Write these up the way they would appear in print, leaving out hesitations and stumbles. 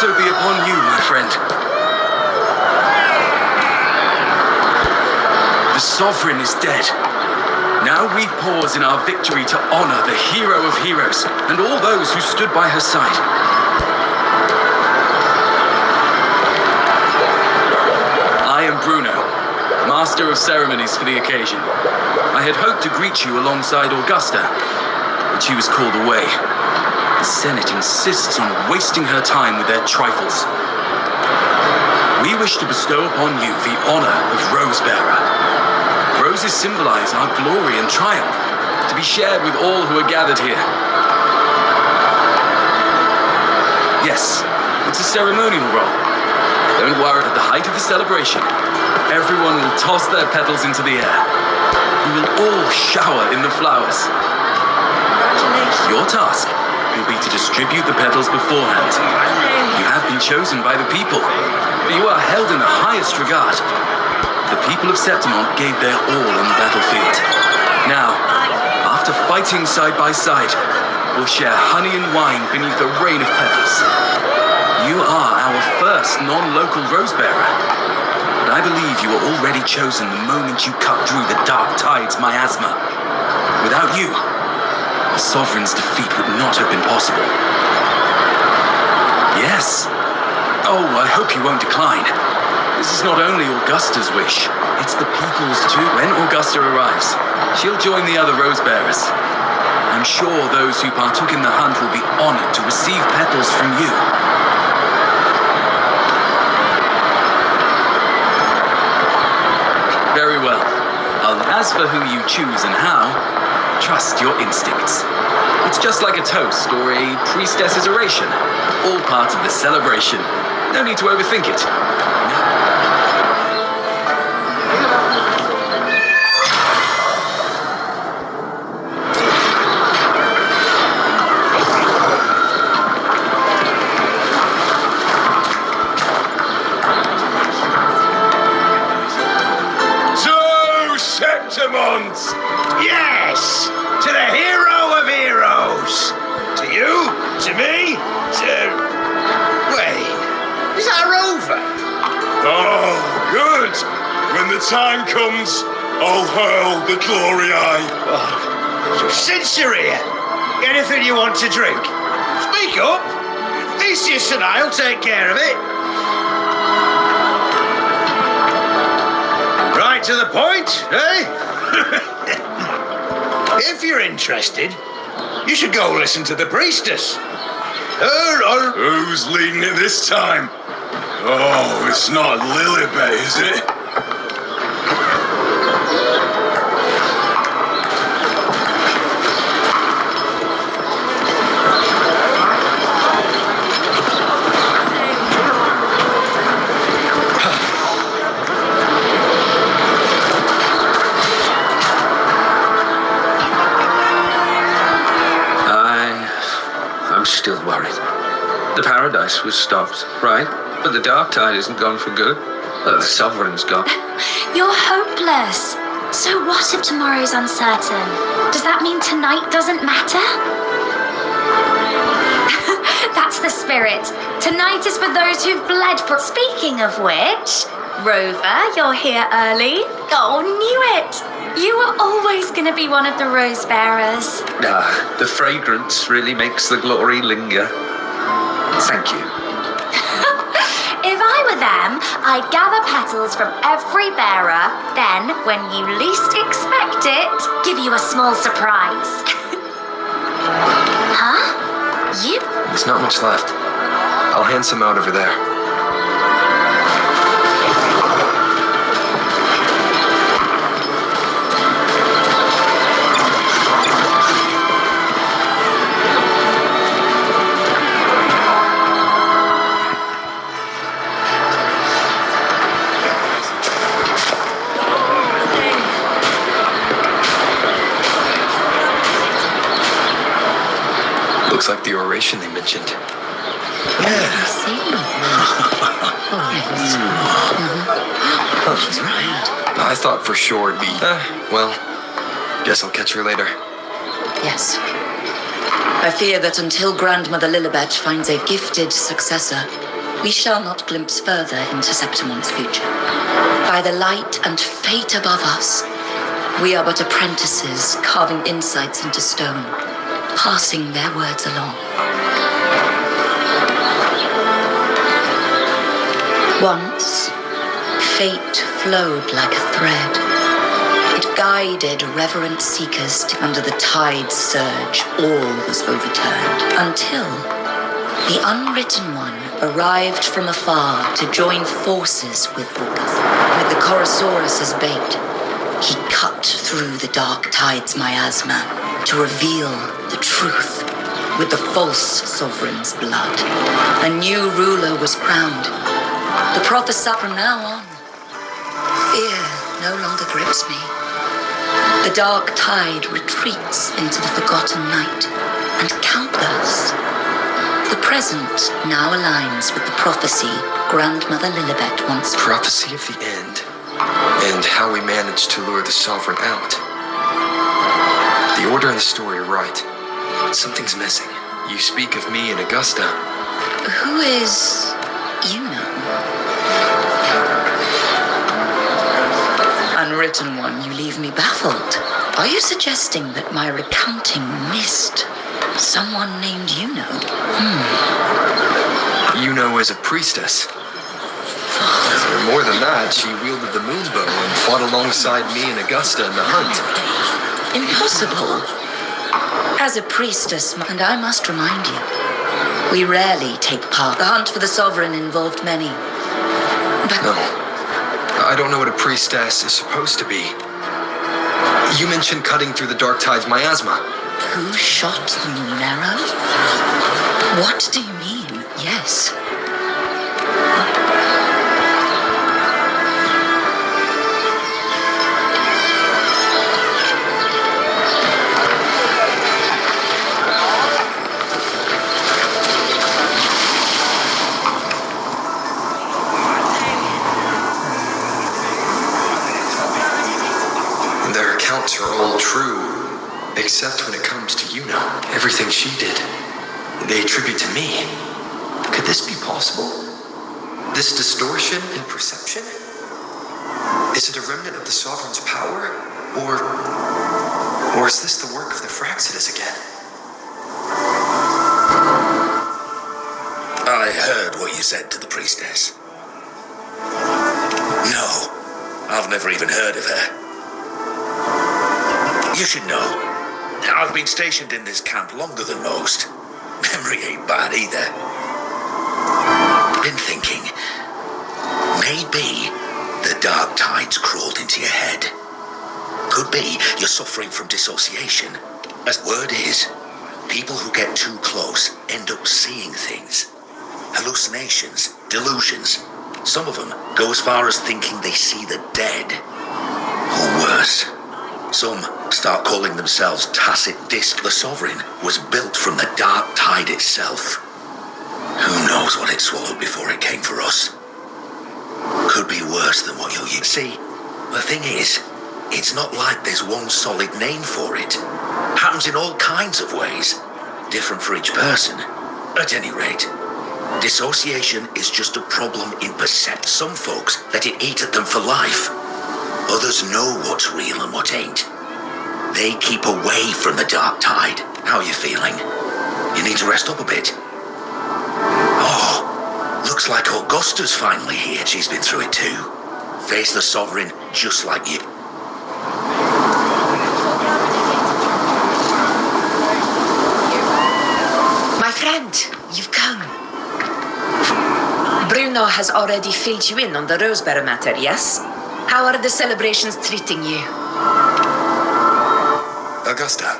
also be upon you, my friend. The Sovereign is dead. Now we pause in our victory to honor the hero of heroes and all those who stood by her side. I am Bruno, Master of Ceremonies for the occasion. I had hoped to greet you alongside Augusta, but she was called away. The Senate insists on wasting her time with their trifles. We wish to bestow upon you the honor of Rosebearer. Roses symbolize our glory and triumph, to be shared with all who are gathered here. Yes, it's a ceremonial role. Don't worry, at the height of the celebration, everyone will toss their petals into the air. We will all shower in the flowers. Congratulations. Your task will be to distribute the petals beforehand. You have been chosen by the people, but you are held in the highest regard. The people of Septimont gave their all on the battlefield. Now, after fighting side by side, we'll share honey and wine beneath a rain of petals. You are our first non-local Rosebearer, but I believe you were already chosen the moment you cut through the dark tide's miasma. Without you, the Sovereign's defeat would not have been possible. Yes. Oh, I hope you won't decline. This is not only Augusta's wish, it's the people's too. When Augusta arrives, she'll join the other Rosebearers. I'm sure those who partook in the hunt will be honored to receive petals from you. Very well. As for who you choose and how, trust your instincts. It's just like a toast or a priestess's oration. All part of the celebration. No need to overthink it. Yes! To the hero of heroes! To you, to me, to... Wait, is that a rover? Oh, good! When the time comes, I'll hurl the glory eye. Oh, so since you're here, anything you want to drink? Speak up! Theseus and I'll take care of it. Right to the point, eh? If you're interested, you should go listen to the priestess. Who's leading it this time? Oh, it's not Lilibet, is it? I'm still worried. The paradise was stopped, right? But the dark tide isn't gone for good. The Sovereign's gone. You're hopeless. So what if tomorrow's uncertain? Does that mean tonight doesn't matter? That's the spirit. Tonight is for those who've bled for... Speaking of which, Rover, you're here early. Oh, knew it. You were always going to be one of the rose bearers. The fragrance really makes the glory linger. Thank you. If I were them, I'd gather petals from every bearer, then, when you least expect it, give you a small surprise. Huh? You? There's not much left. I'll hand some out over there. Looks like the oration they mentioned. She's right. I thought for sure it'd be... well, guess I'll catch her later. Yes. I fear that until Grandmother Lilibet finds a gifted successor, We shall not glimpse further into Septimon's future. By the light and fate above us, we are but apprentices carving insights into stone, passing their words along. Once, fate flowed like a thread. It guided reverent seekers under the tide's surge. All was overturned until the Unwritten One arrived from afar to join forces with Vulgus. With the Chorosaurus as bait, he cut through the dark tide's miasma to reveal the truth. With the false sovereign's blood, a new ruler was crowned. The prophecy from now on, fear no longer grips me. The dark tide retreats into the forgotten night, and countless. The present now aligns with the prophecy Grandmother Lilibet once. Prophecy of the end, and how we managed to lure the Sovereign out. The order and the story are right, but something's missing. You speak of me and Augusta. Who is Iuno? Unwritten One, you leave me baffled. Are you suggesting that my recounting missed someone named Iuno? Iuno is a priestess. More than that, she wielded the moonbow and fought alongside me and Augusta in the hunt. Impossible. As a priestess, and I must remind you, we rarely take part. The hunt for the Sovereign involved many. But No. I don't know what a priestess is supposed to be. You mentioned cutting through the dark tide's miasma. who shot the moon arrow? What do you mean? Yes. Their accounts are all true, except when it comes to Iuno. Everything she did, they attribute to me. Could this be possible? This distortion in perception? Is it a remnant of the Sovereign's power? Or is this the work of the Fraxidus again? I heard what you said to the priestess. No, I've never even heard of her. You should know, I've been stationed in this camp longer than most. Memory ain't bad either. Been thinking, maybe the dark tide's crawled into your head. Could be you're suffering from dissociation. As word is, people who get too close end up seeing things. Hallucinations, delusions. Some of them go as far as thinking they see the dead. Or worse. Some start calling themselves Tacit Disc. The Sovereign was built from the dark tide itself. Who knows what it swallowed before it came for us? Could be worse than what you see. The thing is, it's not like there's one solid name for it. Happens in all kinds of ways, different for each person. At any rate, dissociation is just a problem in perception. Some folks let it eat at them for life. Others know what's real and what ain't. They keep away from the dark tide. How are you feeling? You need to rest up a bit. Oh, looks like Augusta's finally here. She's been through it too. Face the Sovereign just like you. My friend, you've come. Bruno has already filled you in on the Rosebearer matter, yes? How are the celebrations treating you? Augusta,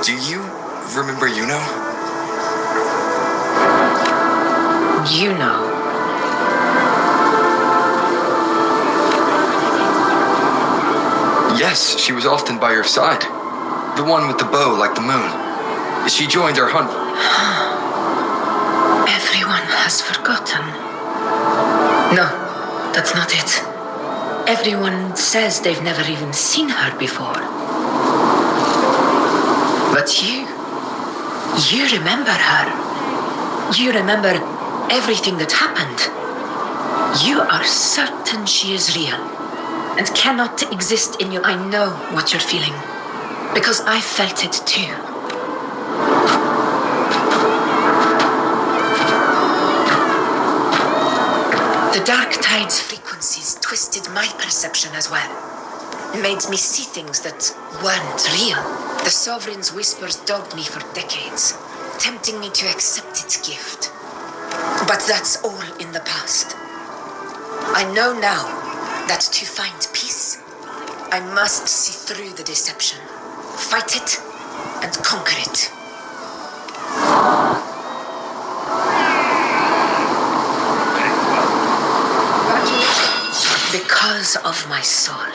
do you remember Iuno? You know. Yes, she was often by your side. The one with the bow like the moon. She joined our hunt. Everyone has forgotten. No, that's not it. Everyone says they've never even seen her before. But you remember her. You remember everything that happened, you are certain she is real and cannot exist in you. I know what you're feeling, because I felt it too. The dark tide's frequencies twisted my perception as well. Made me see things that weren't real. The Sovereign's whispers dogged me for decades, tempting me to accept its gift. But that's all in the past. I know now that to find peace, I must see through the deception, fight it, and conquer it. Because of my sword.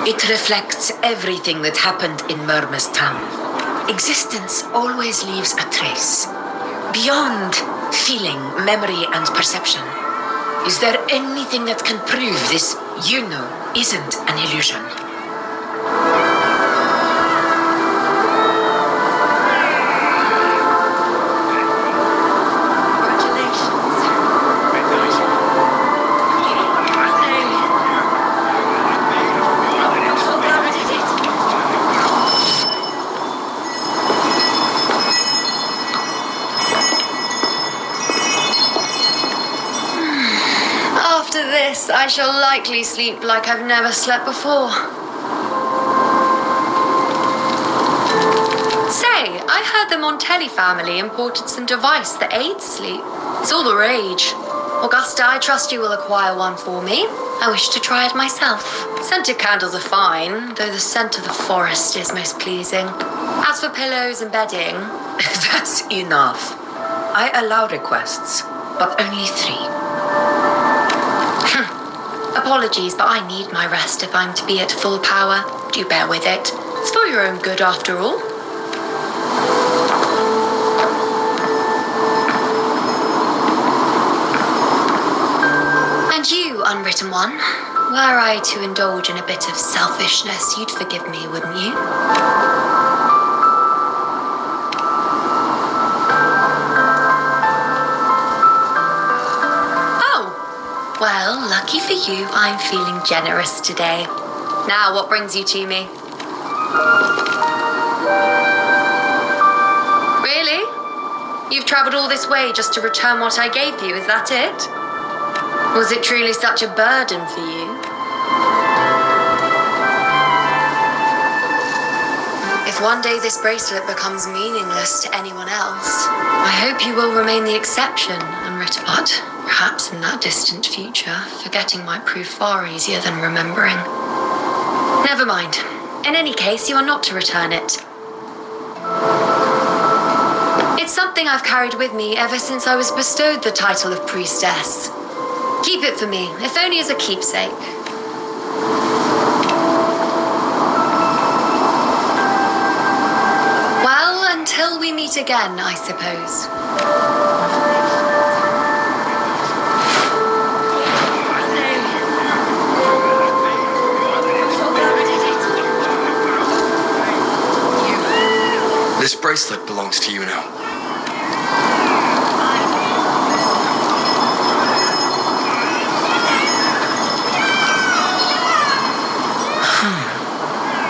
It reflects everything that happened in Murma's town. Existence always leaves a trace. Beyond feeling, memory, and perception. Is there anything that can prove this Iuno isn't an illusion? After this, I shall likely sleep like I've never slept before. Say, I heard the Montelli family imported some device that aids sleep. It's all the rage. Augusta, I trust you will acquire one for me. I wish to try it myself. Scented candles are fine, though the scent of the forest is most pleasing. As for pillows and bedding... That's enough. I allow requests, but only 3. Apologies, but I need my rest if I'm to be at full power. Do bear with it. It's for your own good, after all. And you, unwritten one, were I to indulge in a bit of selfishness, you'd forgive me, wouldn't you? Well, lucky for you, I'm feeling generous today. Now, what brings you to me? Really? You've travelled all this way just to return what I gave you, is that it? Was it truly such a burden for you? If one day this bracelet becomes meaningless to anyone else, I hope you will remain the exception, unwritten. But perhaps in that distant future, forgetting might prove far easier than remembering. Never mind. In any case, you are not to return it. It's something I've carried with me ever since I was bestowed the title of priestess. Keep it for me, if only as a keepsake. Well, until we meet again, I suppose. This bracelet belongs to Iuno.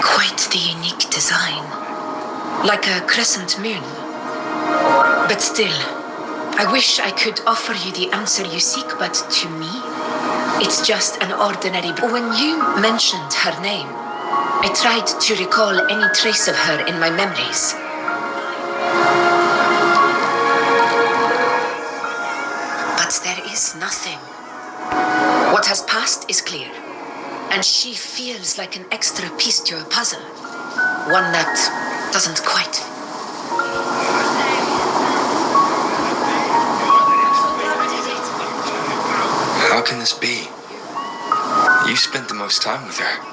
Quite the unique design. Like a crescent moon. But still, I wish I could offer you the answer you seek, but to me, it's just an ordinary... When you mentioned her name, I tried to recall any trace of her in my memories. But there is nothing. What has passed is clear, and she feels like an extra piece to a puzzle. One that doesn't quite. How can this be? You spent the most time with her.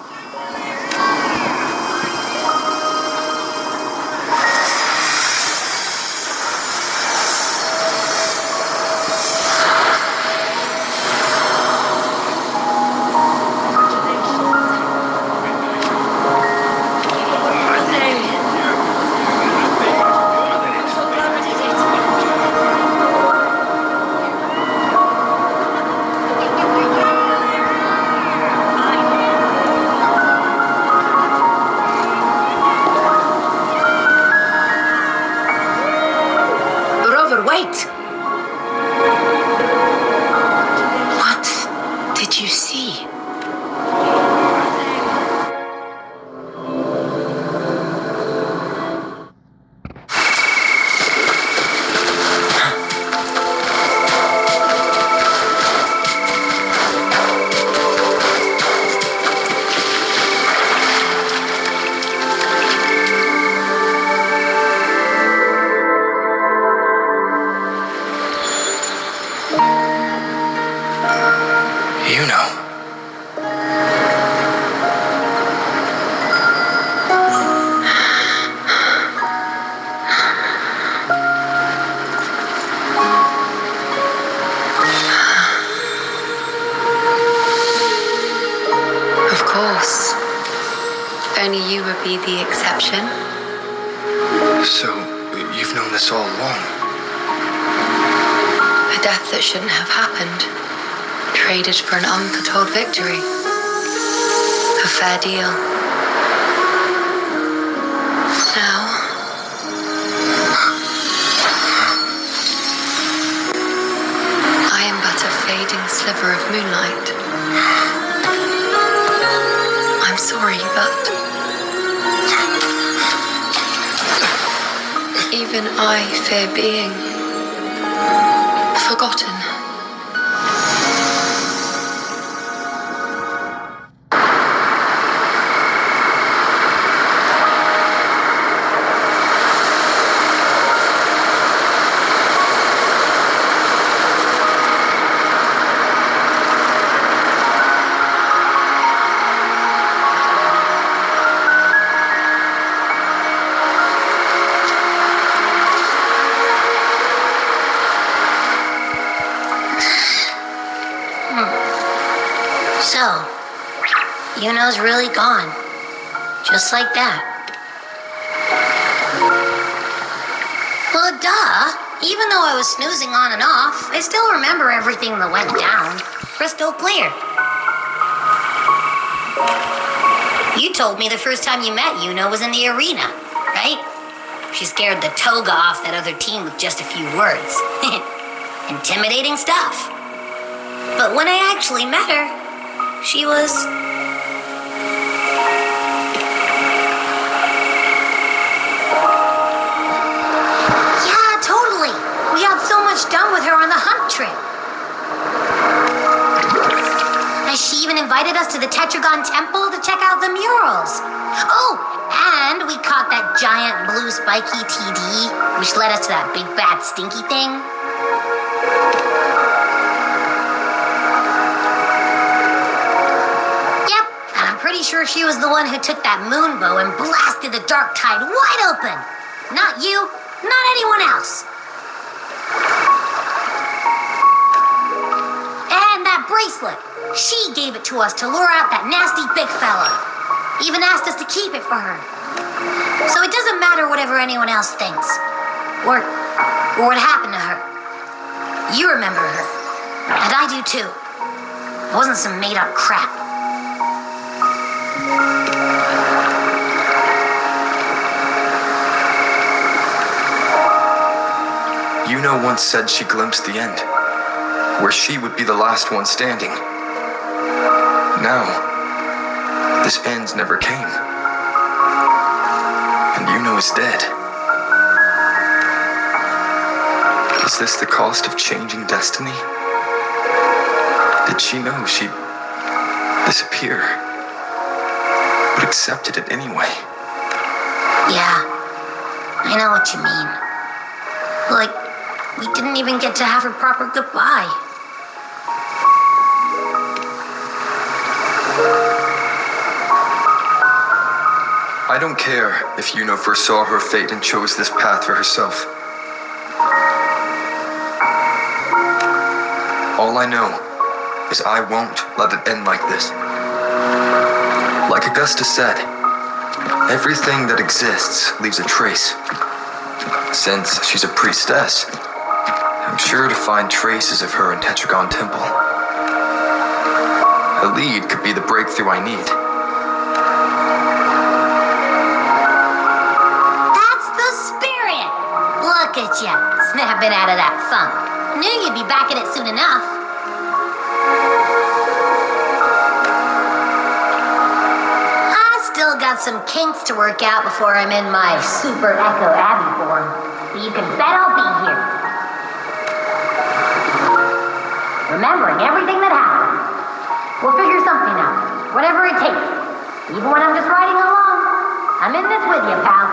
Iuno. Of course. Only you would be the exception. So, you've known this all along? A death that shouldn't have happened. Traded for an unforetold victory. A fair deal. Now, I am but a fading sliver of moonlight. I'm sorry, but even I fear being forgotten. So, Iuno's really gone. Just like that. Well, duh. Even though I was snoozing on and off, I still remember everything that went down. Crystal clear. You told me the first time you met Iuno was in the arena, right? She scared the toga off that other team with just a few words. Intimidating stuff. But when I actually met her, she was... Yeah, totally. We got so much done with her on the hunt trip. And she even invited us to the Tetragon Temple to check out the murals. Oh, and we caught that giant blue spiky TD, which led us to that big bad stinky thing. Pretty sure she was the one who took that moon bow and blasted the dark tide wide open. Not you, not anyone else. And that bracelet, she gave it to us to lure out that nasty big fella. Even asked us to keep it for her. So it doesn't matter whatever anyone else thinks. Or what happened to her. You remember her. And I do too. It wasn't some made up crap. Iuno once said she glimpsed the end, where she would be the last one standing. Now, this end never came. And Iuno is dead. Is this the cost of changing destiny? Did she know she'd disappear, but accepted it anyway? Yeah, I know what you mean. Like, we didn't even get to have a proper goodbye. I don't care if Iuno foresaw her fate and chose this path for herself. All I know is I won't let it end like this. Like Augusta said, everything that exists leaves a trace. Since she's a priestess, I'm sure to find traces of her in Tetragon Temple. A lead could be the breakthrough I need. That's the spirit! Look at ya, snapping out of that funk. Knew you'd be back at it soon enough. Still got some kinks to work out before I'm in my Super Echo Abbey form. So you can bet I'll be here. Remembering everything that happened. We'll figure something out. Whatever it takes. Even when I'm just riding along. I'm in this with you, pal.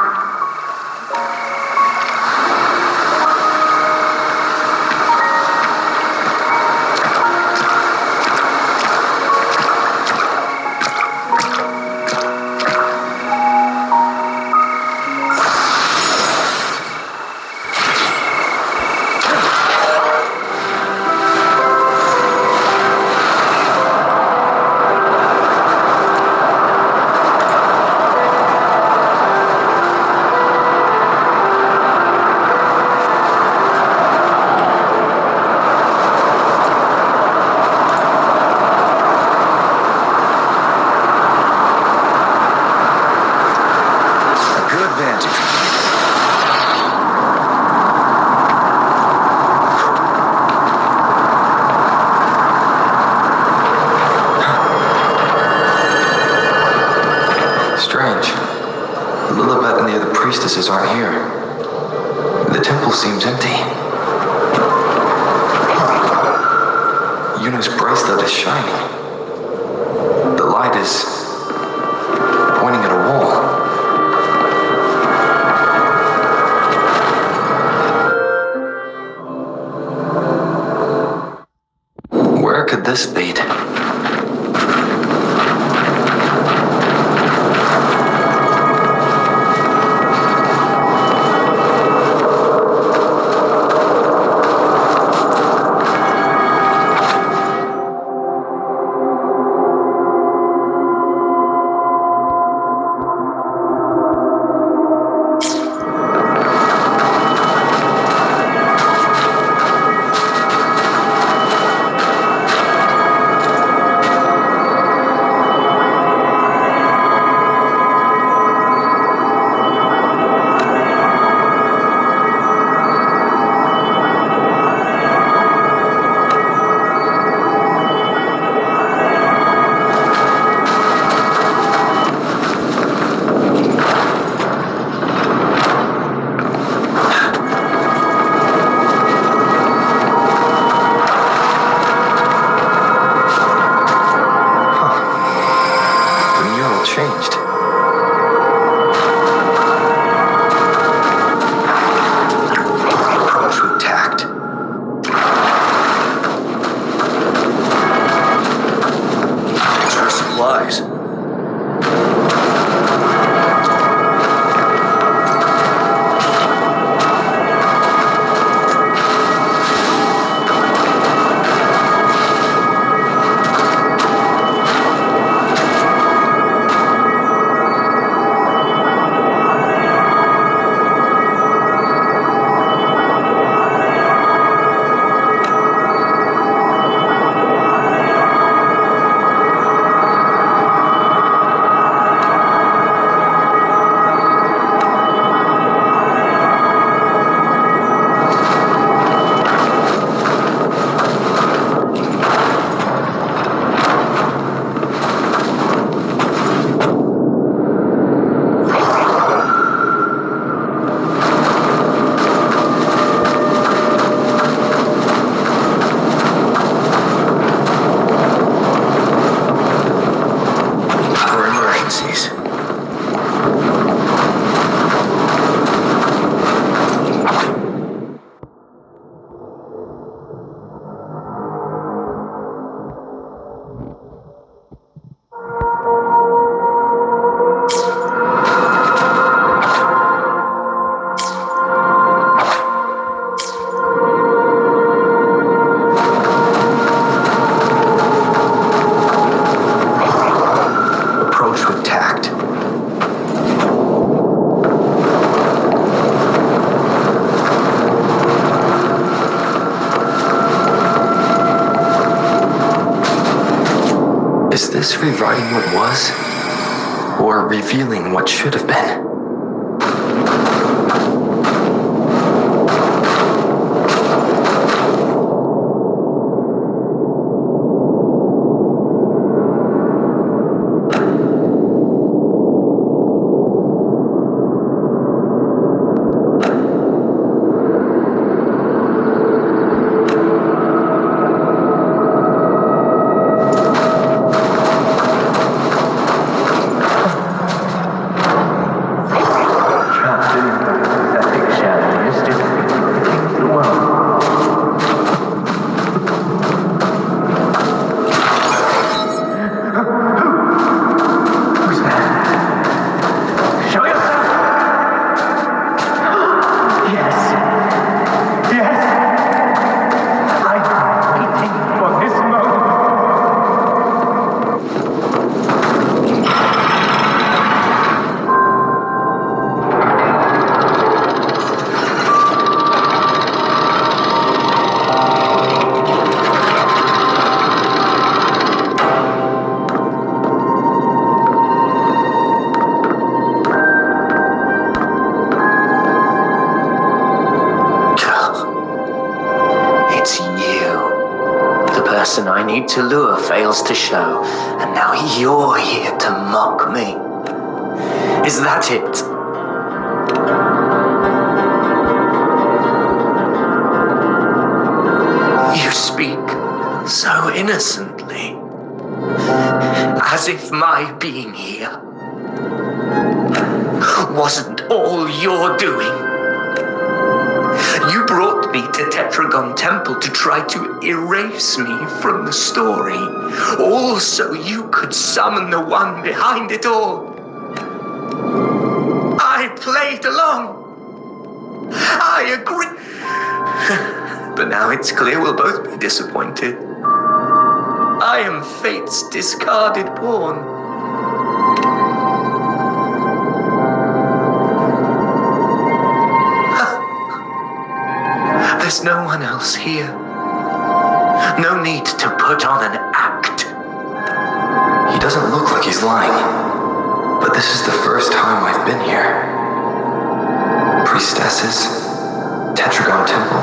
witnesses aren't here. The temple seems empty. Iuno's bracelet is shining. The light is pointing at a wall. Where could this lead? Changed. Approach with tact. Extra supplies. Is this rewriting what was? Or revealing what should have been? person I need to lure fails to show, and now you're here to mock me. Is that it? so innocently, as if my being here wasn't all you're doing. You brought me to Tetragon Temple to try to erase me from the story, all so you could summon the one behind it all. I played along. I agree. But now it's clear we'll both be disappointed. I am fate's discarded pawn. There's no one else here. No need to put on an act. He doesn't look like he's lying. But this is the first time I've been here. Priestesses, Tetragon Temple.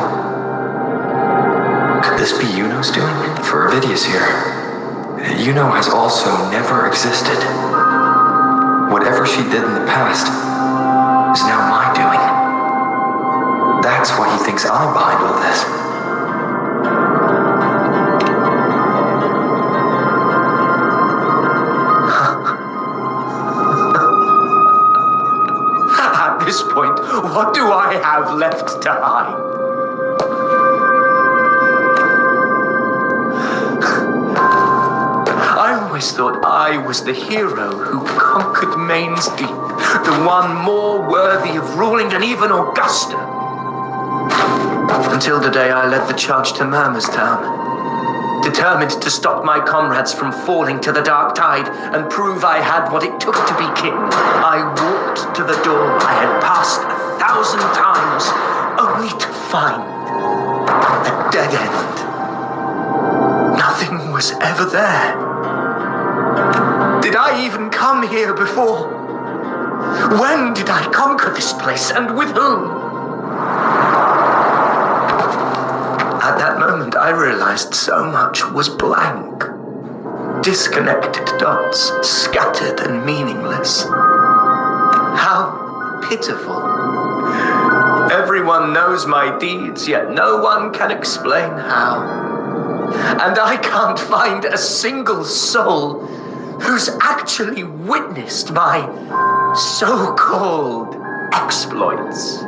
Could this be Iuno's doing? For Avidia's here. Iuno has also never existed. Whatever she did in the past is now my doing. That's why he thinks I'm behind all this. At this point, what do I have left to hide? I always thought I was the hero who conquered Main's Deep, the one more worthy of ruling than even Augusta. Until the day I led the charge to Murmur's Town. Determined to stop my comrades from falling to the dark tide and prove I had what it took to be king, I walked to the door I had passed 1,000 times, only to find a dead end. Nothing was ever there. Did I even come here before? When did I conquer this place, and with whom? At that moment, I realized so much was blank. Disconnected dots, scattered and meaningless. How pitiful. Everyone knows my deeds, yet no one can explain how. And I can't find a single soul who's actually witnessed my so-called exploits.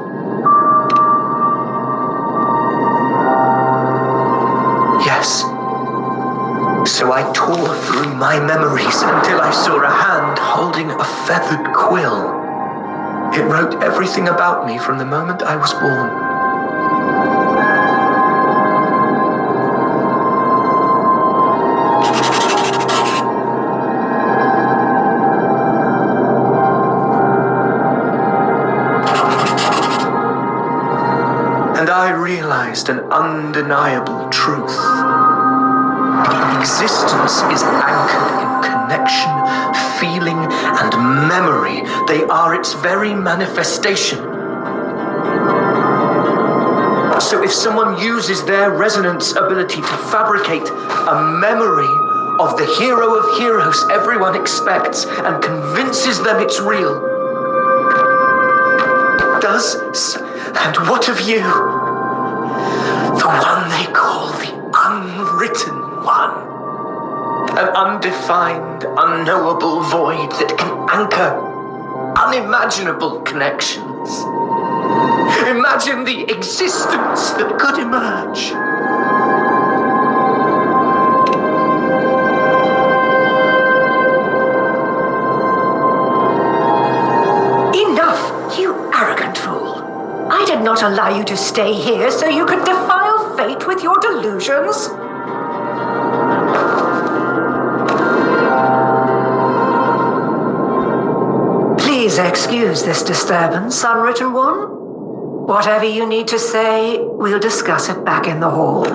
Yes. So I tore through my memories until I saw a hand holding a feathered quill. It wrote everything about me from the moment I was born. And I realized an undeniable truth. Existence is anchored in connection, feeling, and memory. They are its very manifestation. So if someone uses their resonance ability to fabricate a memory of the hero of heroes everyone expects and convinces them it's real, and what of you? The one they call the unwritten one. An undefined, unknowable void that can anchor unimaginable connections. Imagine the existence that could emerge. Enough, you arrogant fool. I did not allow you to stay here so you could defile fate with your delusions. Please excuse this disturbance, Unwritten One. Whatever you need to say, we'll discuss it back in the hall.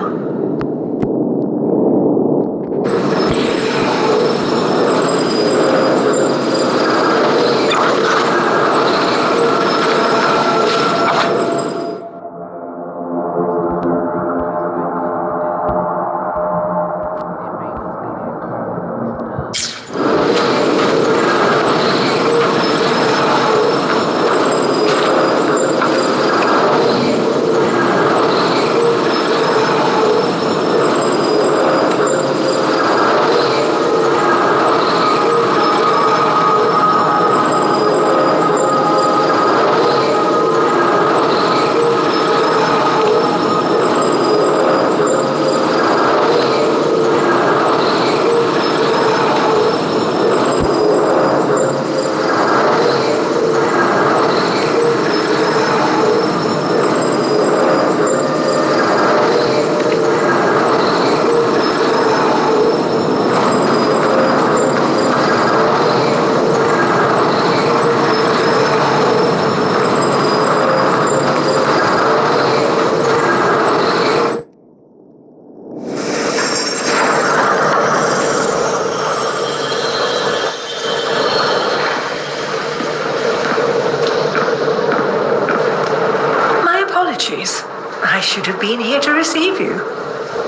should have been here to receive you.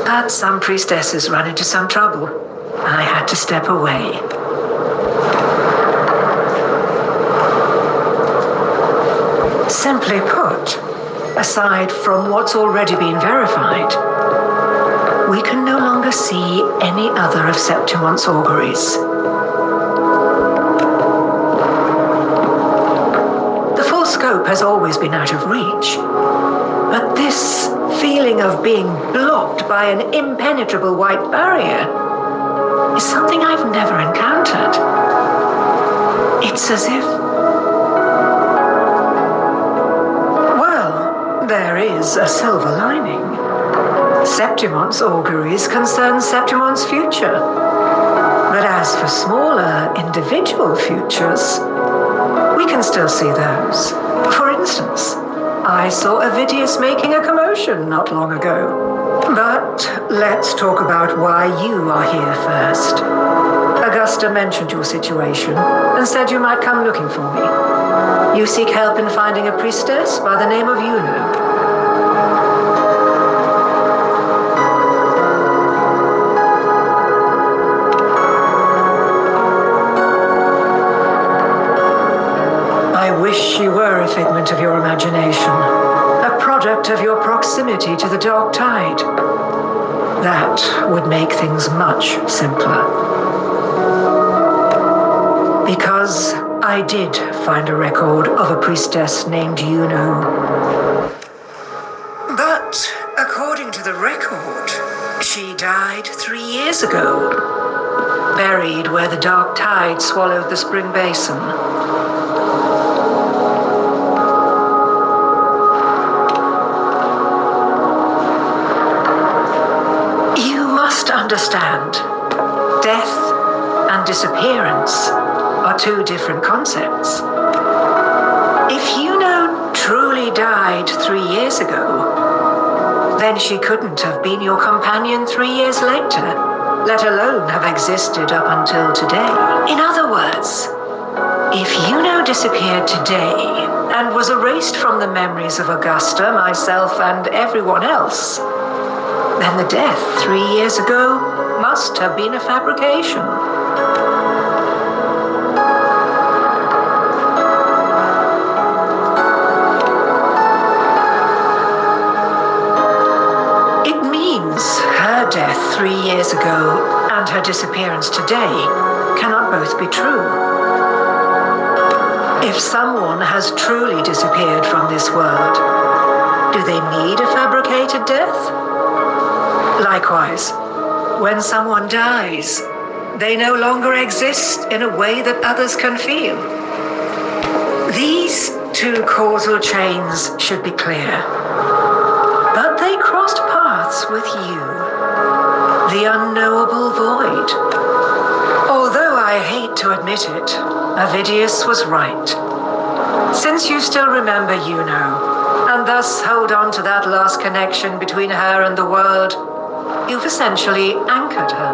But some priestesses ran into some trouble. I had to step away. Simply put, aside from what's already been verified, we can no longer see any other of Septimon's auguries. The full scope has always been out of reach, but this feeling of being blocked by an impenetrable white barrier is something I've never encountered. It's as if... well, there is a silver lining. Septimon's auguries concern Septimon's future. But as for smaller, individual futures, we can still see those. For instance, I saw Avidius making a commotion not long ago. But let's talk about why you are here first. Augusta mentioned your situation and said you might come looking for me. You seek help in finding a priestess by the name of Iuno. I wish she were a figment of your imagination, a product of your proximity to the dark tide. That would make things much simpler. Because I did find a record of a priestess named Iuno. But according to the record, she died 3 years ago, buried where the dark tide swallowed the spring basin. Understand, death and disappearance are two different concepts. If Iuno truly died 3 years ago, then she couldn't have been your companion 3 years later, let alone have existed up until today. In other words, if Iuno disappeared today and was erased from the memories of Augusta, myself, and everyone else, then the death 3 years ago must have been a fabrication. It means her death 3 years ago and her disappearance today cannot both be true. If someone has truly disappeared from this world, do they need a fabricated death? Likewise, when someone dies, they no longer exist in a way that others can feel. These two causal chains should be clear. But they crossed paths with you, the unknowable void. Although I hate to admit it, Avidius was right. Since you still remember Iuno, and thus hold on to that last connection between her and the world, you've essentially anchored her.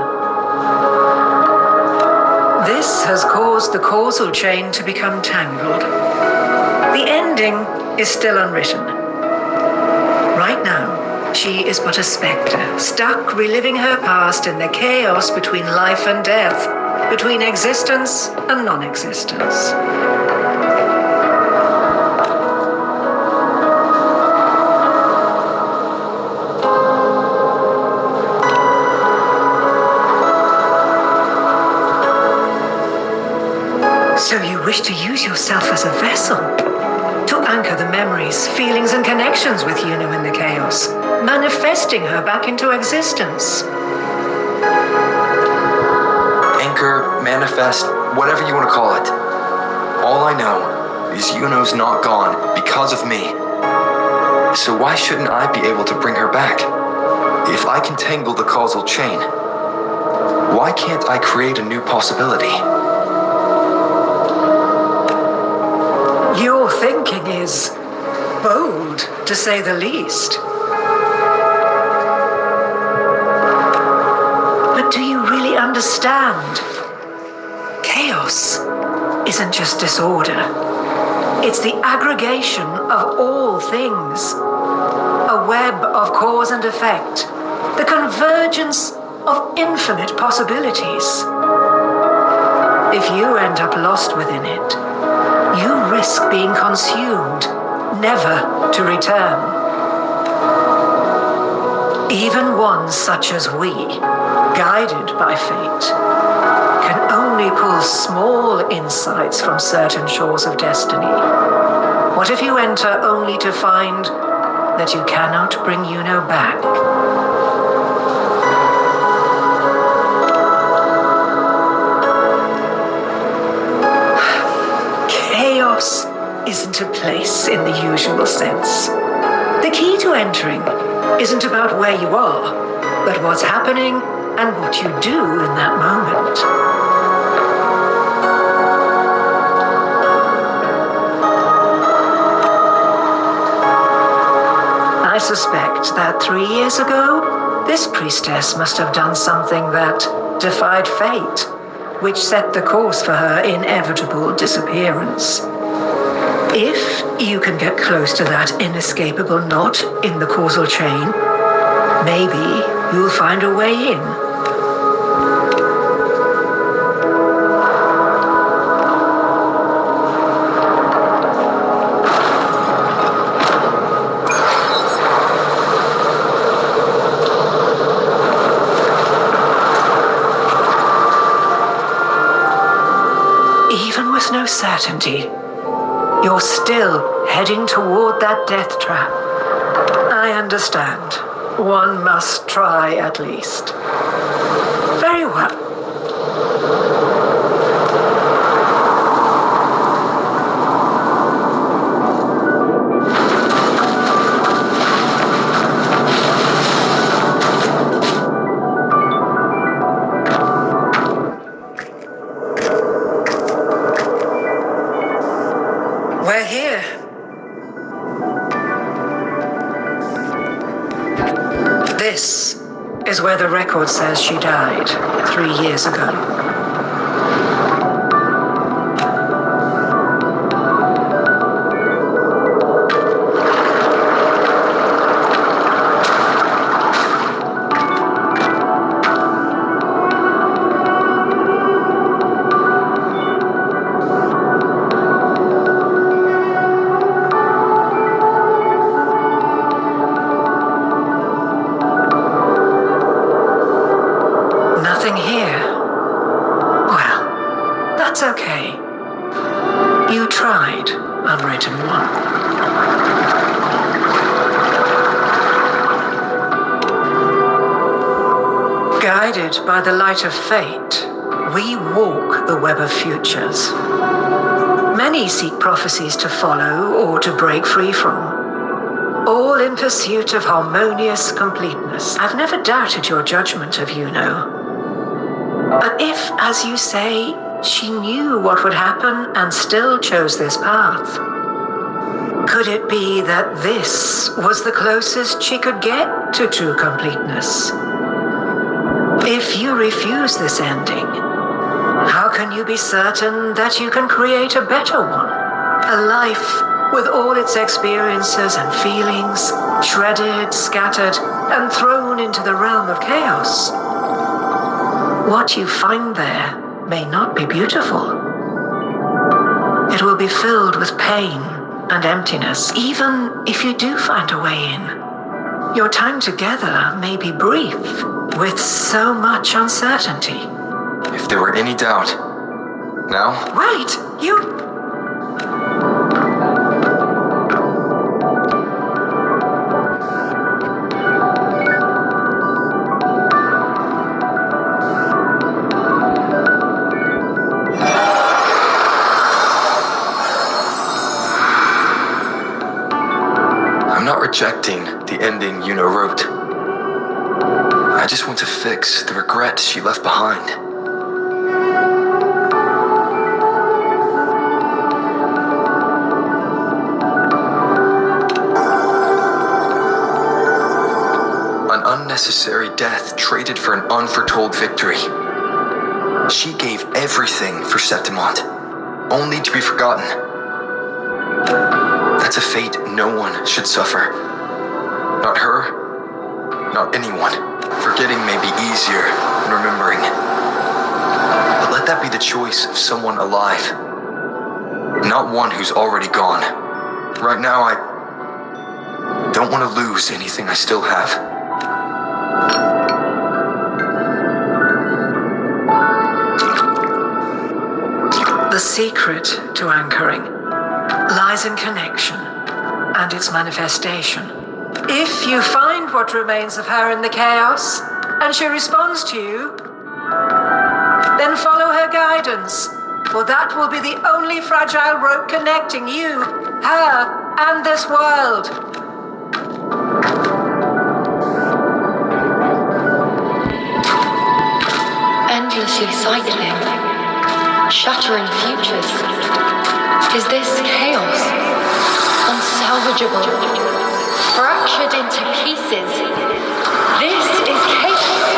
This has caused the causal chain to become tangled. The ending is still unwritten. Right now, she is but a spectre, stuck reliving her past in the chaos between life and death, between existence and non-existence. So you wish to use yourself as a vessel to anchor the memories, feelings, and connections with Iuno in the chaos, manifesting her back into existence. Anchor, manifest, whatever you want to call it. All I know is Iuno's not gone because of me. So why shouldn't I be able to bring her back? If I can tangle the causal chain, why can't I create a new possibility? Your thinking is bold, to say the least. But do you really understand? Chaos isn't just disorder. It's the aggregation of all things. a web of cause and effect, the convergence of infinite possibilities. If you end up lost within it, you risk being consumed, never to return. Even ones such as we, guided by fate, can only pull small insights from certain shores of destiny. What if you enter only to find that you cannot bring Iuno back? Chaos isn't a place in the usual sense. The key to entering isn't about where you are, but what's happening and what you do in that moment. I suspect that 3 years ago, this priestess must have done something that defied fate, which set the course for her inevitable disappearance. If you can get close to that inescapable knot in the causal chain, maybe you'll find a way in. Even with no certainty, you're still heading toward that death trap. I understand. One must try at least. Very well. We're here. This is where the record says she died 3 years ago. Nothing here. Well, that's okay. You tried, unwritten one. Guided by the light of fate, we walk the web of futures. Many seek prophecies to follow or to break free from, all in pursuit of harmonious completeness. I've never doubted your judgment of Iuno. But if, as you say, she knew what would happen and still chose this path, could it be that this was the closest she could get to true completeness? If you refuse this ending, how can you be certain that you can create a better one? A life with all its experiences and feelings, shredded, scattered, and thrown into the realm of chaos. What you find there may not be beautiful. It will be filled with pain and emptiness, even if you do find a way in. Your time together may be brief, with so much uncertainty. If there were any doubt. Now? Wait, you... I'm not rejecting the ending Iuno wrote. I just want to fix the regret she left behind. An unnecessary death traded for an unforetold victory. She gave everything for Septimont, only to be forgotten. That's a fate no one should suffer. Not her. Not anyone. Forgetting may be easier than remembering. But let that be the choice of someone alive. Not one who's already gone. Right now, I don't want to lose anything I still have. The secret to anchoring lies in connection and its manifestation. If you find what remains of her in the chaos, and she responds to you, then follow her guidance, for that will be the only fragile rope connecting you, her, and this world. Endlessly cycling, shattering futures. Is this chaos? Unsalvageable, fractured into pieces. This is chaos.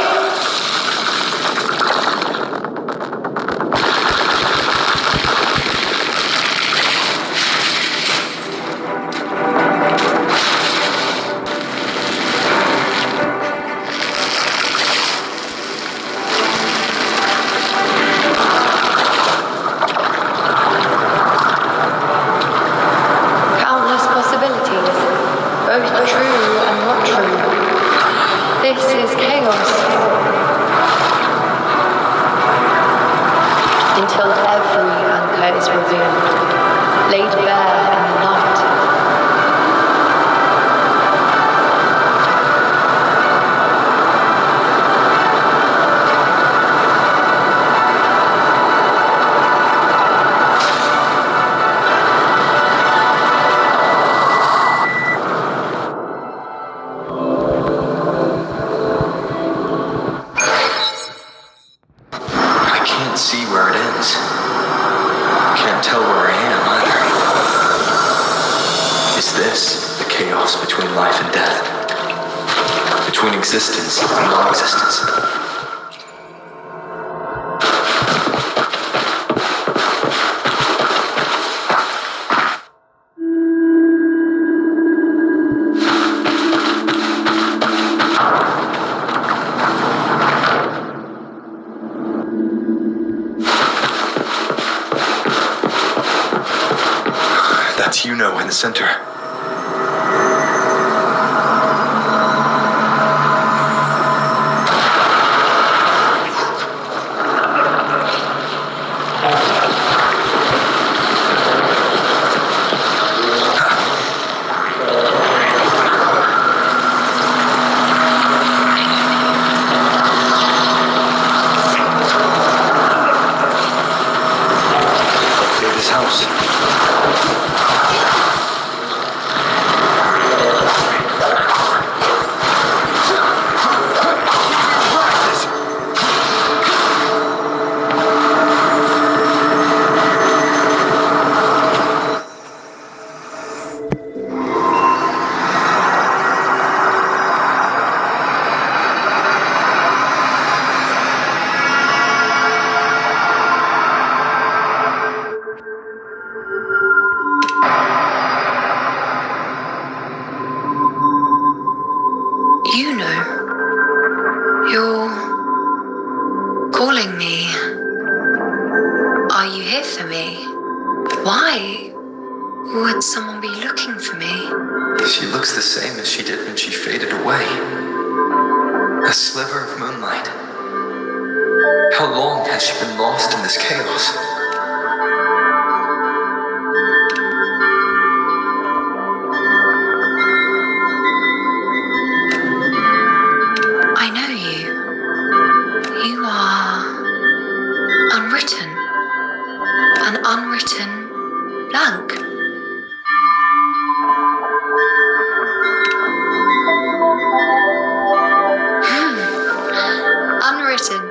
Until every anchor is revealed, laid bare in the night. See where it ends. Can't tell where I am either. Is this the chaos between life and death? Between existence and non-existence? That's Iuno in the center. Hopefully this house. Iuno, you're calling me. Are you here for me? Why would someone be looking for me? She looks the same as she did when she faded away. A sliver of moonlight. How long has she been lost in this chaos? I know you. You are unwritten. An unwritten blank. Unwritten.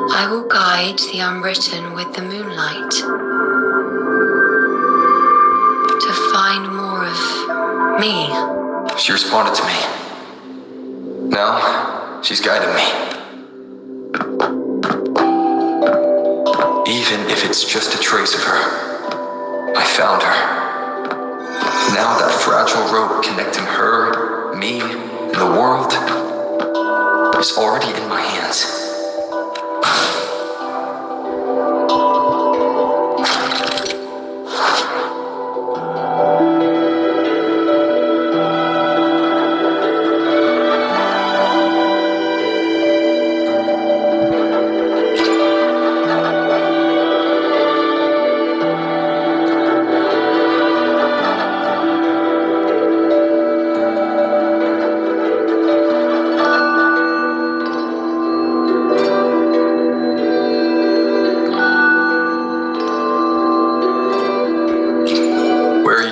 I will guide the unwritten with the moonlight. Me. She responded to me. Now, she's guiding me. Even if it's just a trace of her, I found her. Now that fragile rope connecting her, me, and the world is already in my hands.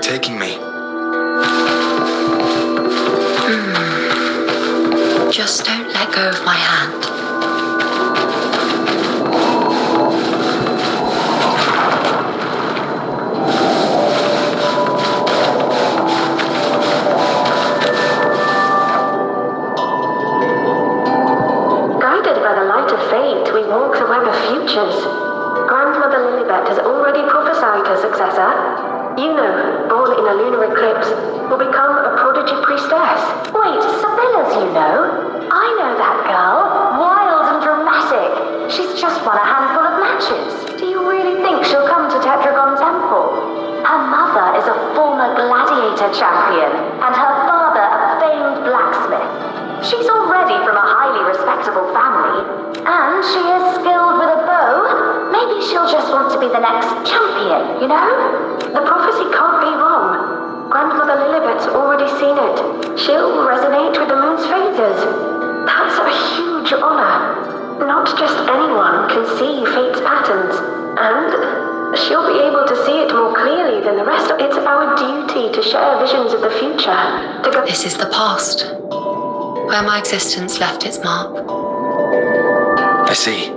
Taking me. Just don't let go of my hand. Guided by the light of fate, we walk the web of futures. Grandmother Lilibet has already prophesied her successor. Iuno, born in a lunar eclipse, will become a prodigy priestess. Wait, Sibylla's Iuno? I know that girl. Wild and dramatic. She's just won a handful of matches. Do you really think she'll come to Tetragon Temple? Her mother is a former gladiator champion, and her father a famed blacksmith. She's already from a highly respectable family, and she is skilled with a bow. Maybe she'll just want to be the next champion, you know? The prophecy can't be wrong. Grandmother Lilibet's already seen it. She'll resonate with the moon's phases. That's a huge honor. Not just anyone can see fate's patterns, and she'll be able to see it more clearly than the rest. It's our duty to share visions of the future. This is the past, where my existence left its mark. I see.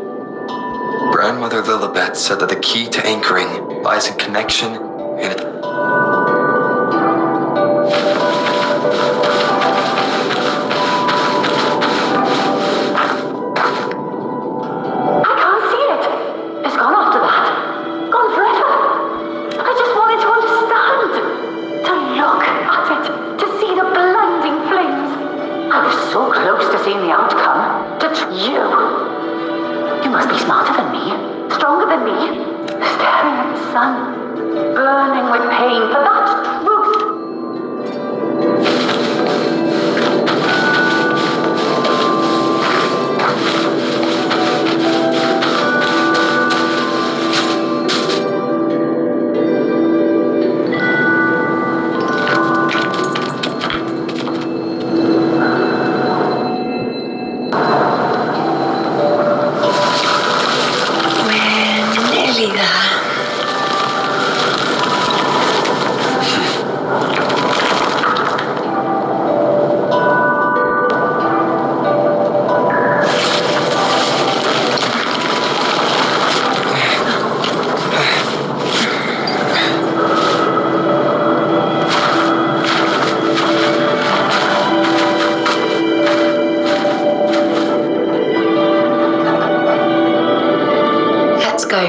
Grandmother Lilibet said that the key to anchoring lies in connection and it. I can't see it. It's gone after that. Gone forever. I just wanted to understand. To look at it. To see the blinding flames. I was so close to seeing the outcome. You must be smarter than me, stronger than me, staring at the sun, burning with pain for that truth.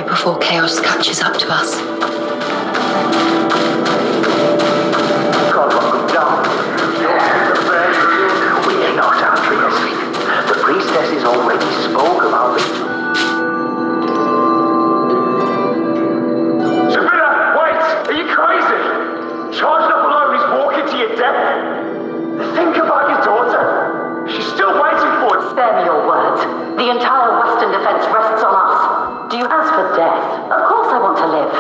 Before chaos catches up to us. We're not Andreas. The priestesses already spoke about it. Sibylla, wait! Are you crazy? Charging up alone is walking to your death. Think about your daughter. She's still waiting for it. Spare me your words. The entire Western defense rests on us. As for death, of course I want to live.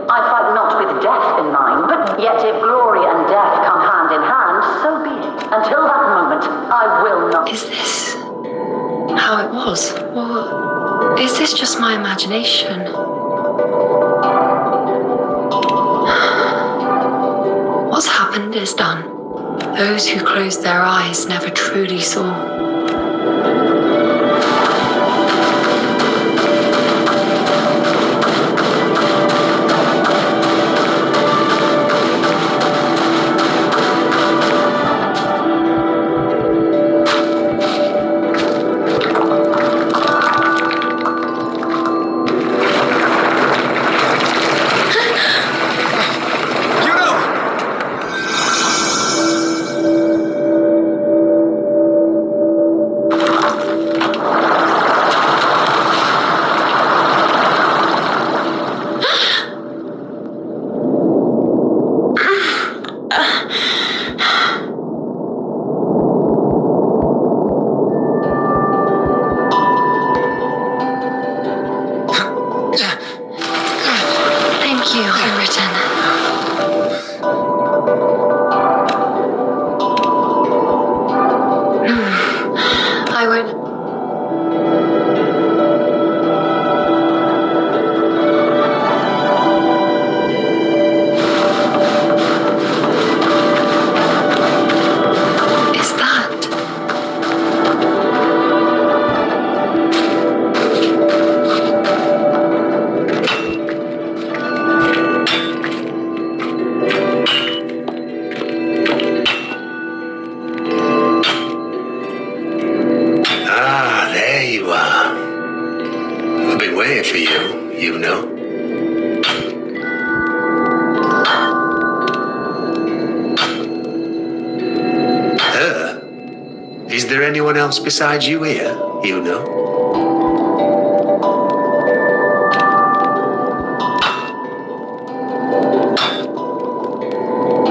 I fight not with death in mind, but yet if glory and death come hand in hand, so be it. Until that moment, I will not. Is this how it was? Or is this just my imagination? What's happened is done. Those who closed their eyes never truly saw. Iuno. Her? Is there anyone else besides you here, Iuno?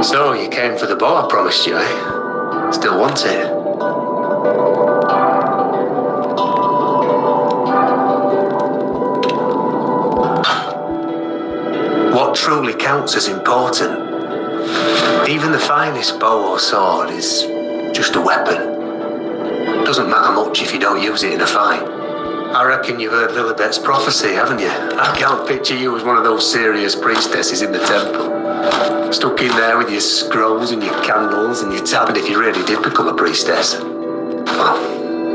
So, you came for the bow I promised you, eh? Still want it? What truly counts as important? Even the finest bow or sword is just a weapon. Doesn't matter much if you don't use it in a fight. I reckon you've heard Lilibet's prophecy, haven't you? I can't picture you as one of those serious priestesses in the temple. Stuck in there with your scrolls and your candles and your tablet if you really did become a priestess. Well,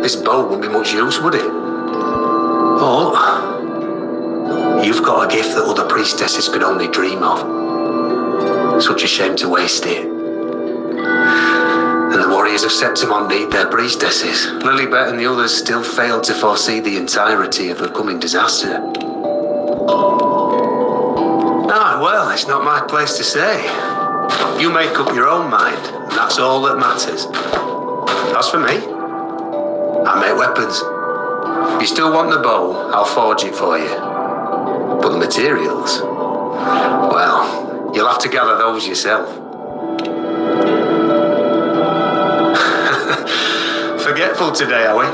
this bow wouldn't be much use, would it? But you've got a gift that other priestesses could only dream of. Such a shame to waste it. And the warriors of Septimont need their priestesses. Lilibet and the others still failed to foresee the entirety of the coming disaster. Ah, well, it's not my place to say. You make up your own mind, and that's all that matters. As for me, I make weapons. If you still want the bow, I'll forge it for you. But the materials, well, you'll have to gather those yourself. Forgetful today, are we?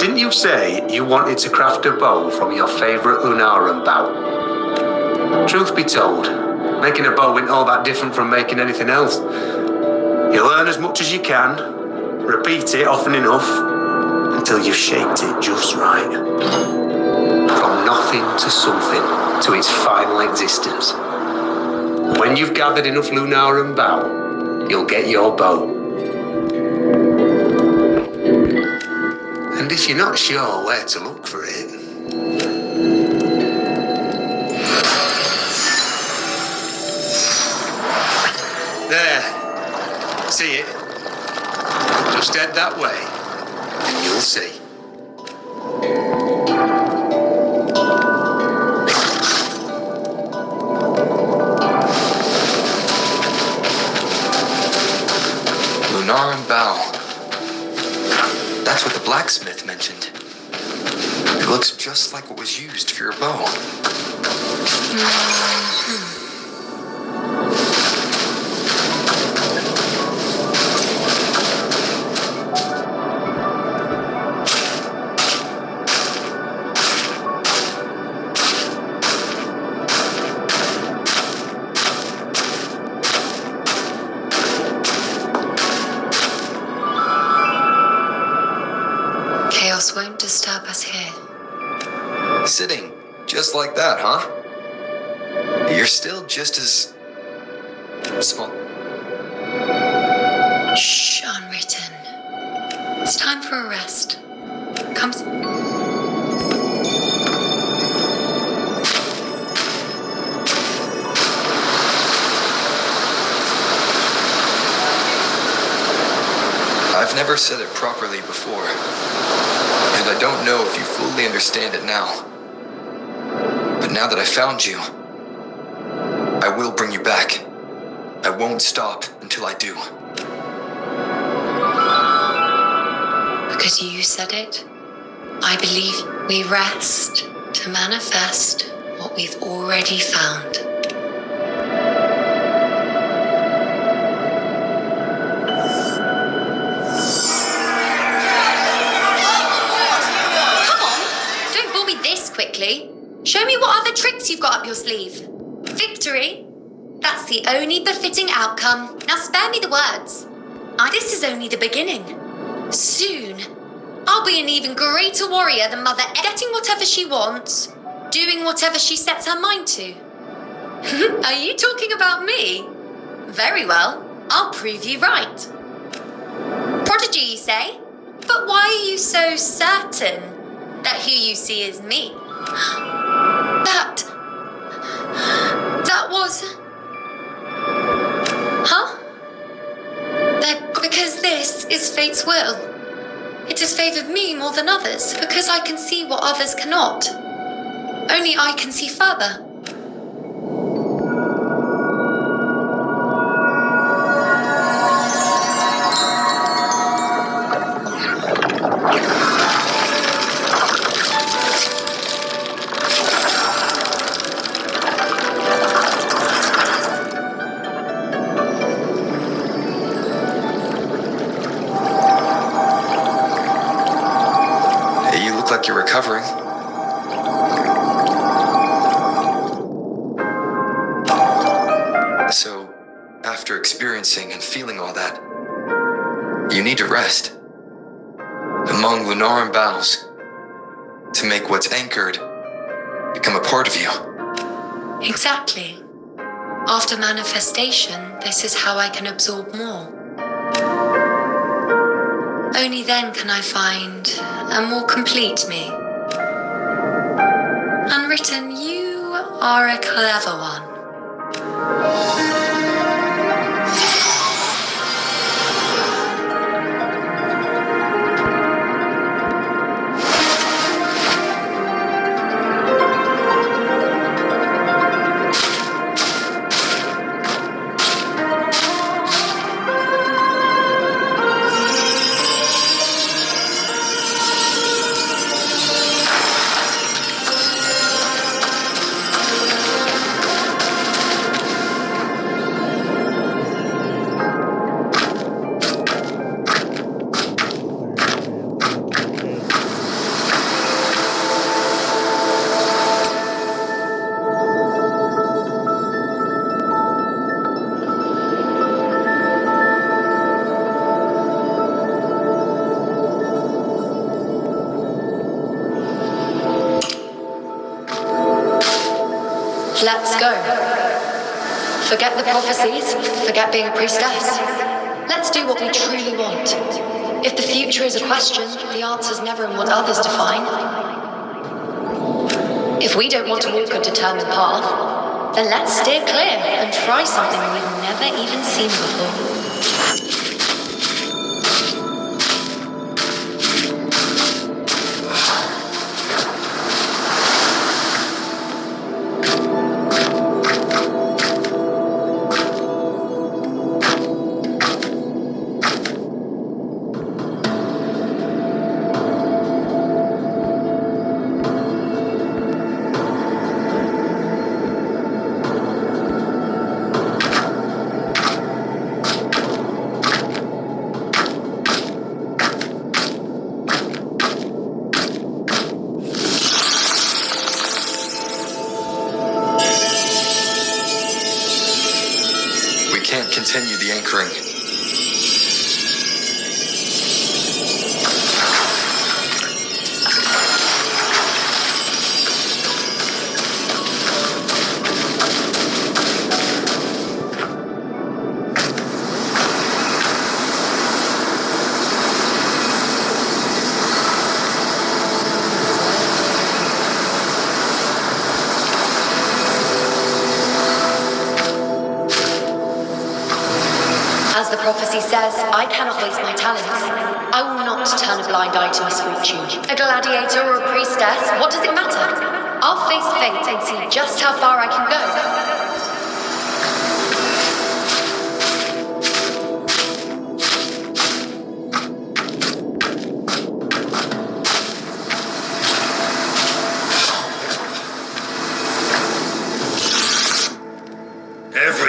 Didn't you say you wanted to craft a bow from your favourite Unaran bow? Truth be told, making a bow isn't all that different from making anything else. You learn as much as you can, repeat it often enough, until you've shaped it just right. From nothing to something, to its final existence. When you've gathered enough Lunaran bow, you'll get your bow. And if you're not sure where to look for it, there, see it? Just head that way, and you'll see. Lunaran bow. That's what the blacksmith mentioned. It looks just like what was used for your bow. Chaos won't disturb us here. Sitting just like that, huh? You're still just as small. Shh, unwritten. It's time for a rest. Come. I've never said it properly before, and I don't know if you fully understand it now. But now that I found you, I will bring you back. I won't stop until I do. Because you said it, I believe we rest to manifest what we've already found. Quickly. Show me what other tricks you've got up your sleeve. Victory? That's the only befitting outcome. Now spare me the words. This is only the beginning. Soon, I'll be an even greater warrior than Mother, getting whatever she wants, doing whatever she sets her mind to. Are you talking about me? Very well, I'll prove you right. Prodigy, you say? But why are you so certain that who you see is me? That was... Huh? Because this is fate's will. It has favored me more than others, because I can see what others cannot. Only I can see further. You look like you're recovering. So, after experiencing and feeling all that, you need to rest among Lunaran boughs to make what's anchored become a part of you. Exactly. After manifestation, this is how I can absorb more. Only then can I find a more complete me. Unwritten, you are a clever one. Let's go. Forget the prophecies, forget being a priestess. Let's do what we truly want. If the future is a question, the answer's never in what others define. If we don't want to walk a determined path, then let's steer clear and try something we've never even seen before. Can't continue the anchoring. As the prophecy says, I cannot waste my talents. I will not turn a blind eye to misfortune. A gladiator or a priestess, what does it matter? I'll face fate and see just how far I can go.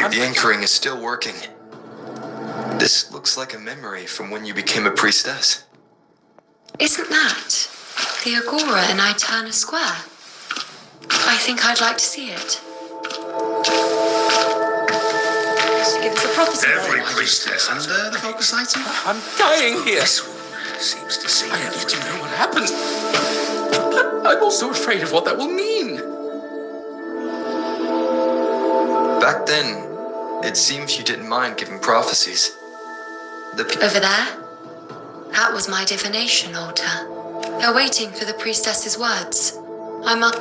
The anchoring is still working. This looks like a memory from when you became a priestess. Isn't that the Agora in Iturna Square? I think I'd like to see it. Give us a prophecy. Every priestess under the focus item. I'm dying here. This one seems to see I need to know what happens. But I'm also afraid of what that will mean. Back then, it seems you didn't mind giving prophecies. Over there? That was my divination altar. They're waiting for the priestess's words. I must...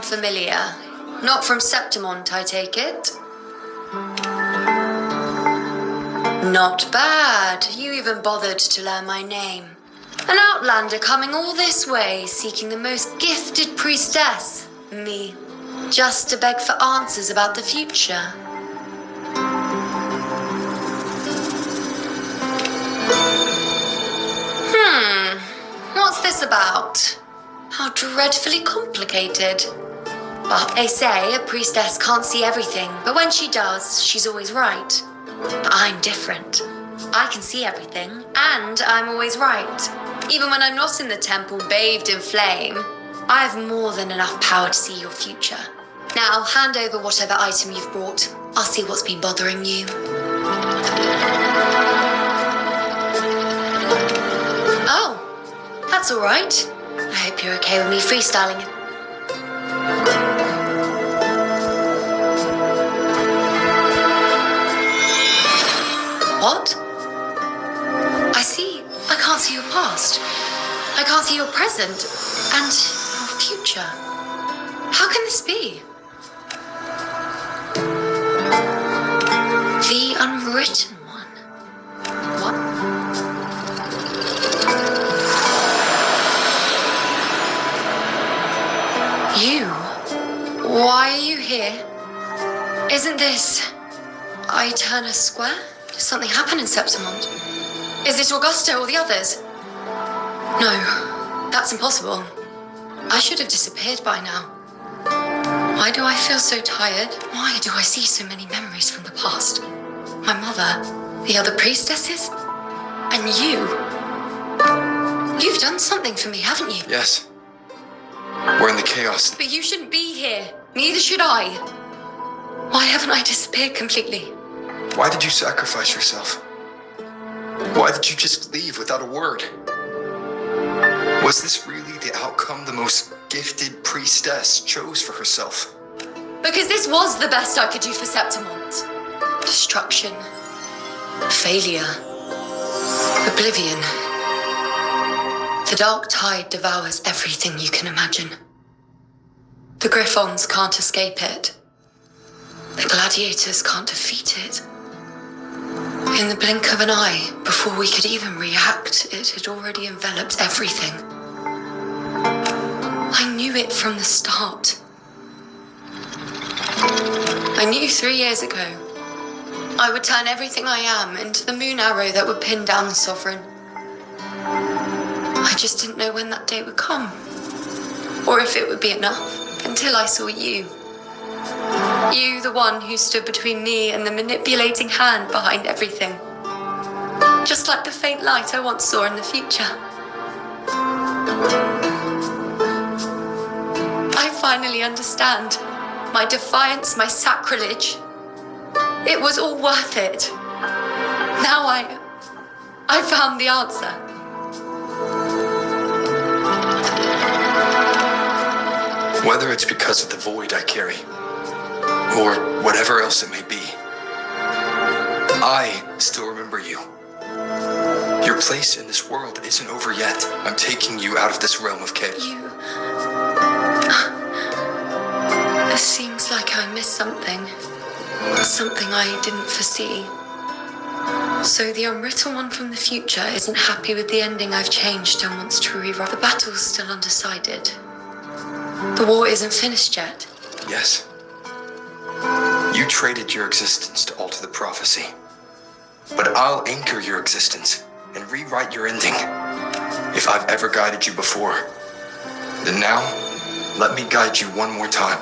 familiar. Not from Septimont, I take it. Not bad. You even bothered to learn my name. An outlander coming all this way, seeking the most gifted priestess, me, just to beg for answers about the future. What's this about? How dreadfully complicated. Well, they say a priestess can't see everything, but when she does, she's always right. But I'm different. I can see everything, and I'm always right. Even when I'm not in the temple bathed in flame, I have more than enough power to see your future. Now, hand over whatever item you've brought. I'll see what's been bothering you. Oh, that's all right. I hope you're okay with me freestyling it. What? I can't see your past. I can't see your present and your future. How can this be? The unwritten one. What? You? Why are you here? Isn't this Aeterna Square? Did something happen in Septimont? Is it Augusta or the others? No, that's impossible. I should have disappeared by now. Why do I feel so tired? Why do I see so many memories from the past? My mother, the other priestesses, and you. You've done something for me, haven't you? Yes. We're in the chaos. But you shouldn't be here. Neither should I. Why haven't I disappeared completely? Why did you sacrifice yourself? Why did you just leave without a word? Was this really the outcome the most gifted priestess chose for herself? Because this was the best I could do for Septimont. Destruction. Failure. Oblivion. The dark tide devours everything you can imagine. The Griffons can't escape it. The gladiators can't defeat it. In the blink of an eye, before we could even react, it had already enveloped everything. I knew it from the start. I knew 3 years ago I would turn everything I am into the moon arrow that would pin down the Sovereign. I just didn't know when that day would come, or if it would be enough, until I saw you. You, the one who stood between me and the manipulating hand behind everything. Just like the faint light I once saw in the future. I finally understand. My defiance, my sacrilege. It was all worth it. Now I found the answer. Whether it's because of the void I carry, or whatever else it may be, I still remember you. Your place in this world isn't over yet. I'm taking you out of this realm of chaos. It seems like I missed something. Something I didn't foresee. So the unwritten one from the future isn't happy with the ending I've changed and wants to rewrite. The battle's still undecided. The war isn't finished yet. Yes. You traded your existence to alter the prophecy. But I'll anchor your existence and rewrite your ending. If I've ever guided you before, then now, let me guide you one more time.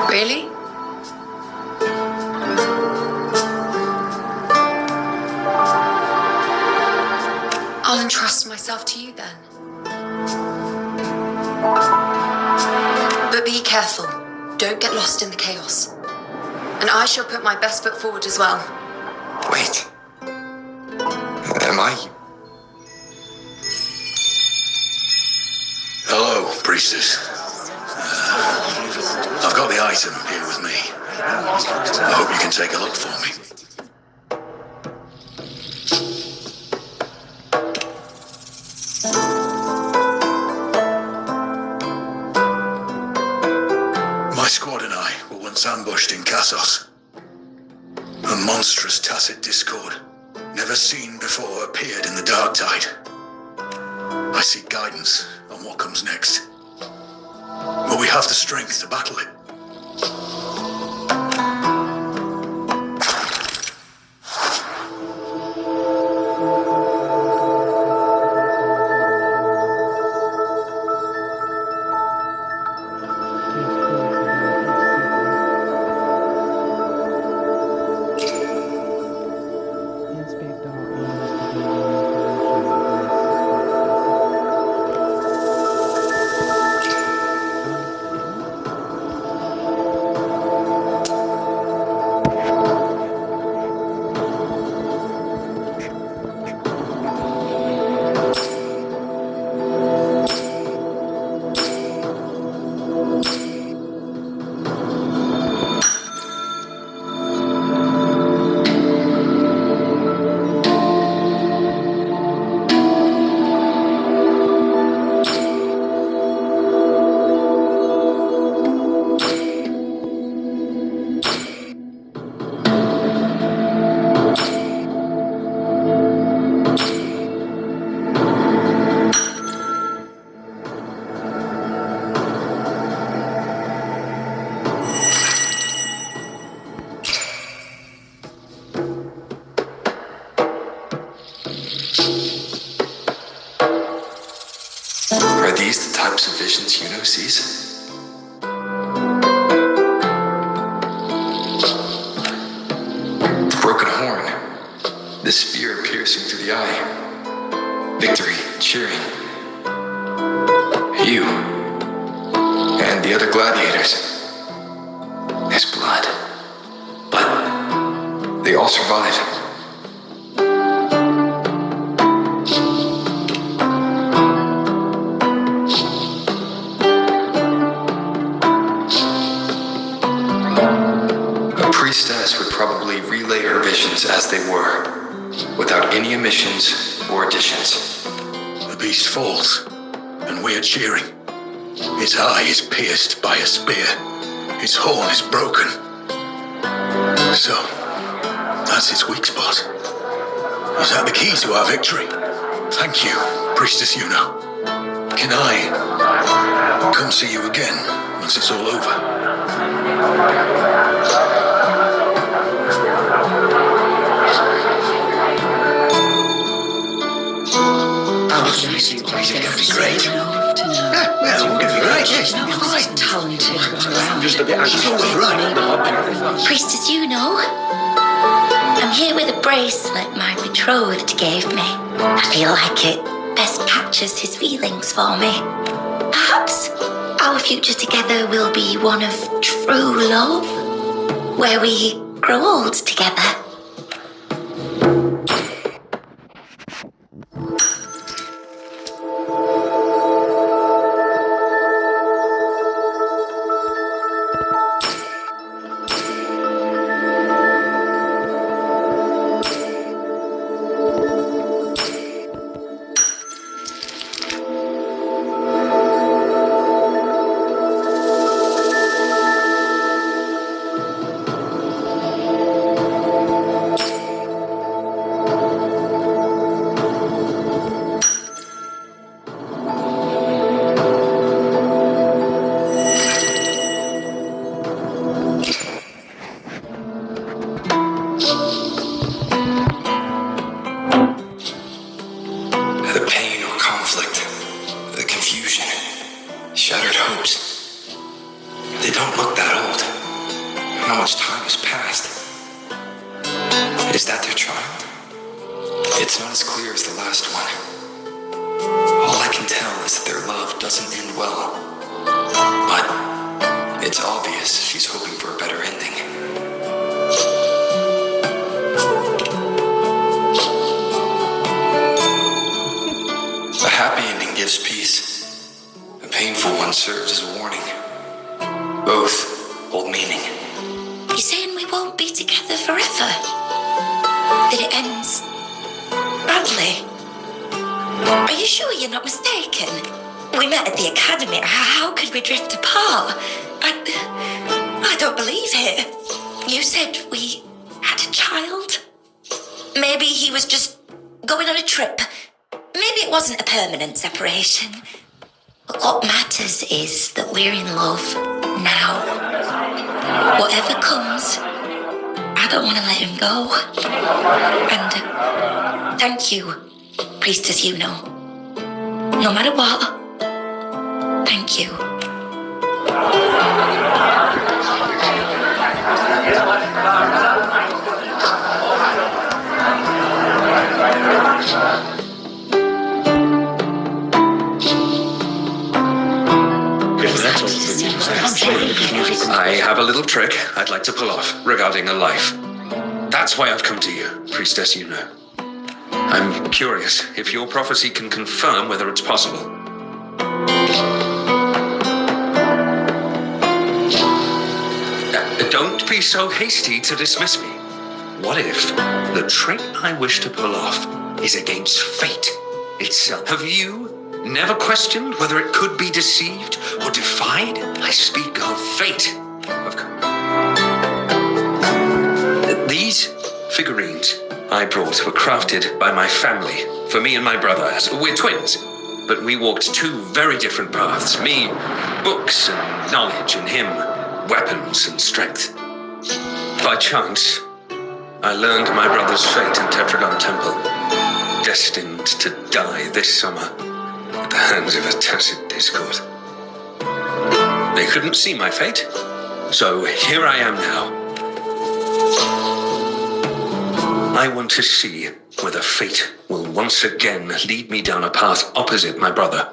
Really? I'll entrust myself to you then. But be careful. Don't get lost in the chaos. And I shall put my best foot forward as well. Wait. Am I... Hello, priestess. I've got the item here with me. I hope you can take a look for me. Thanatos. A monstrous tacit discord, never seen before, appeared in the dark tide. I seek guidance on what comes next. But we have the strength to battle it. Are these the types of visions Iuno sees? The broken horn, the spear piercing through the eye, victory cheering, you, and the other gladiators. His blood. But they all survive. Priestess would probably relay her visions as they were, without any omissions or additions. The beast falls, and we are cheering. His eye is pierced by a spear. His horn is broken. So, that's its weak spot. Is that the key to our victory? Thank you, Priestess Iuno. Can I come see you again once it's all over? It's gonna be great. Yeah, we're gonna be great, yes. Right. Talented around. Just a bit anxious. Right. Priestess Iuno, I'm here with a bracelet my betrothed gave me. I feel like it best captures his feelings for me. Perhaps our future together will be one of true love, where we grow old together. Shattered hopes. They don't look that old. How much time has passed? Is that their child? It's not as clear as the last one. All I can tell is that their love doesn't end well. But it's obvious she's hoping for a better ending. A happy ending gives peace. A painful one serves as a warning. Both hold meaning. You're saying we won't be together forever? That it ends badly? Are you sure you're not mistaken? We met at the academy. How could we drift apart? I don't believe it. You said we had a child? Maybe he was just going on a trip. Maybe it wasn't a permanent separation. But what matters is that we're in love now. Whatever comes, I don't want to let him go. And thank you, Priestess Iuno. No matter what, thank you. I have a little trick I'd like to pull off regarding a life. That's why I've come to you, Priestess Iuno. I'm curious if your prophecy can confirm whether it's possible. Don't be so hasty to dismiss me. What if the trick I wish to pull off is against fate itself? Have you never questioned whether it could be deceived or defied? I speak of fate. These figurines I brought were crafted by my family for me and my brother. We're twins, but we walked two very different paths. Me, books and knowledge, and him, weapons and strength. By chance, I learned my brother's fate in Tetragon Temple, destined to die this summer at the hands of a tacit discord. They couldn't see my fate, so here I am now. I want to see whether fate will once again lead me down a path opposite my brother.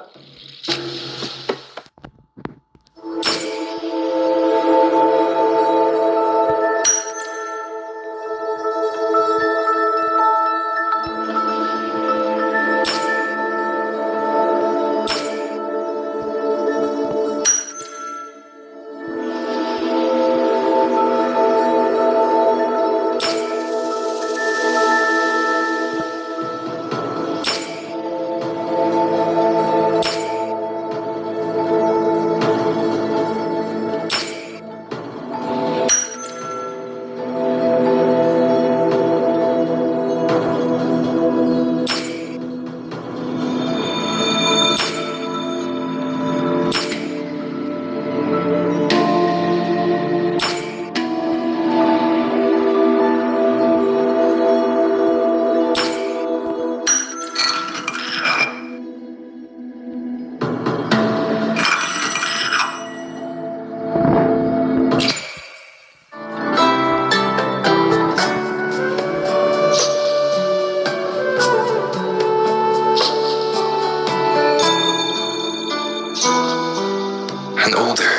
An older,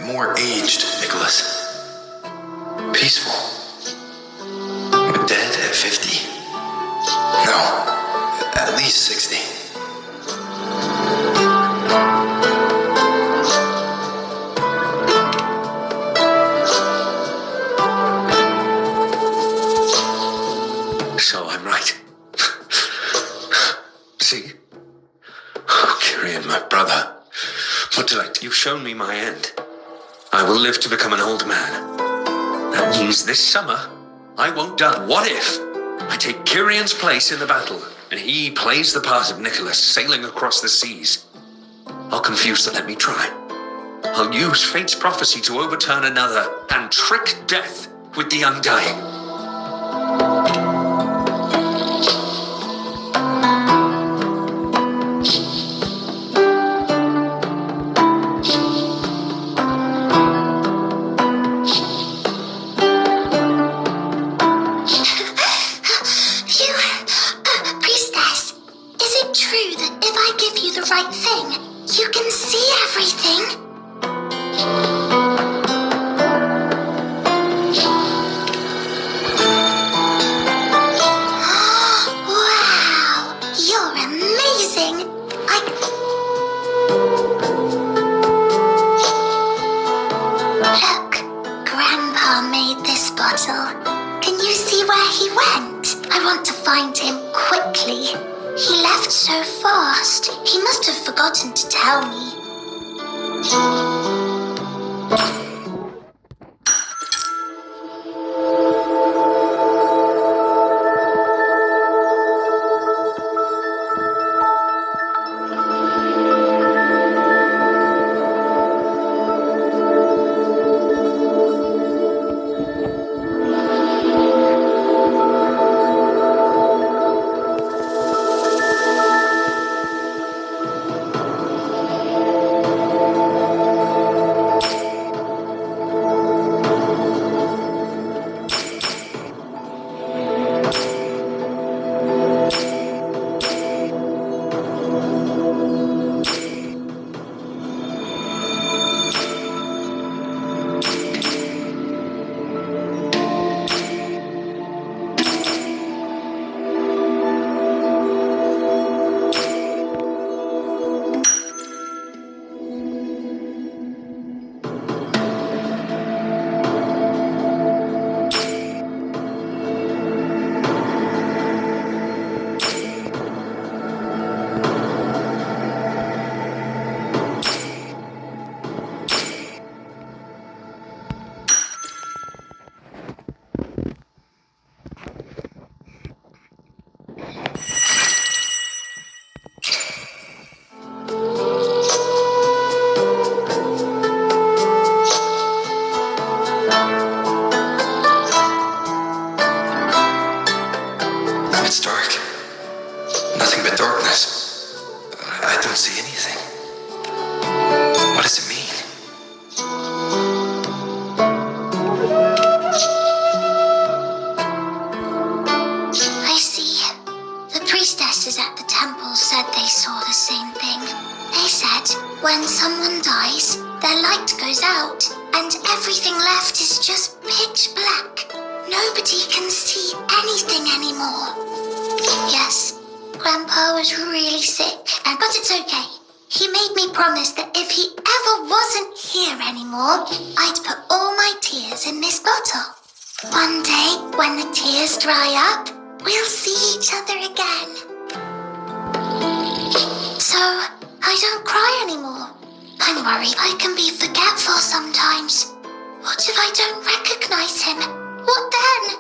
more aged Nicholas. Peaceful. Dead at 50? No, at least 60. So I'm right. See? Oh, Kyrian, my brother. What did I do? You've shown me my end. I will live to become an old man. That means this summer, I won't die. What if I take Kyrian's place in the battle, and he plays the part of Nicholas sailing across the seas? I'll confuse them. Let me try. I'll use fate's prophecy to overturn another and trick death with the undying. Right thing. You can see everything. Wow, you're amazing. Look, Grandpa made this bottle. Can you see where he went? I want to find him quickly. He left so fast. He must have forgotten to tell me. It's dark. Nothing but darkness. I don't see anything. What does it mean? I see. The priestesses at the temple said they saw the same thing. They said when someone dies, their light goes out, and everything left is just pitch black. Nobody can see anything anymore. Yes, Grandpa was really sick, but it's okay. He made me promise that if he ever wasn't here anymore, I'd put all my tears in this bottle. One day, when the tears dry up, we'll see each other again. So, I don't cry anymore. I'm worried I can be forgetful sometimes. What if I don't recognize him? What then?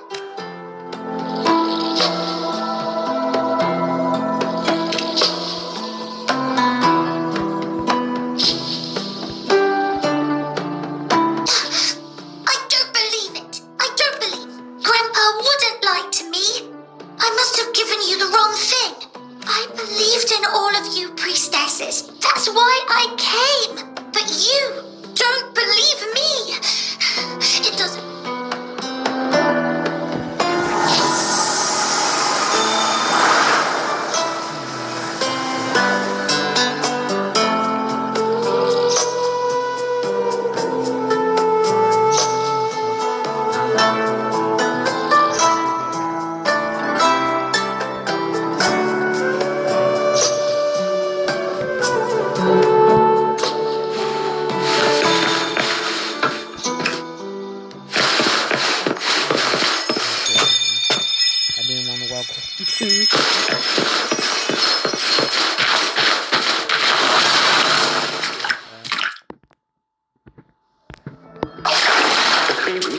I don't believe it. I don't believe Grandpa wouldn't lie to me. I must have given you the wrong thing. I believed in all of you priestesses. That's why I came. But you don't believe me. It doesn't...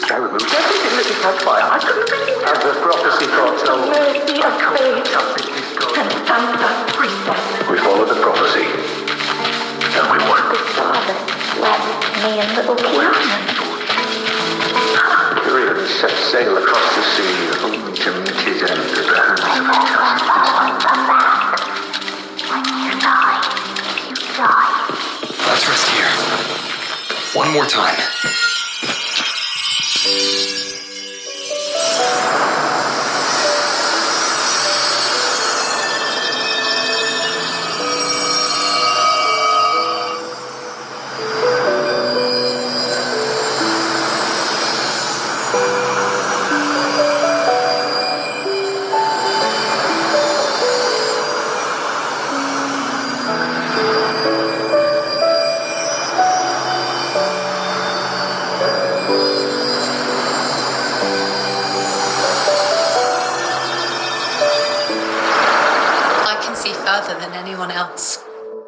I removed everything that he had fire. I couldn't believe it. As the prophecy foretold. Mercy of faith and Santa Princess. We followed the prophecy. And we won. The father left me and little Iuno. Kirian set sail across the sea, only to meet his end at the hands of a Come back. When you die, you die. Let's rest here. One more time. Further than anyone else.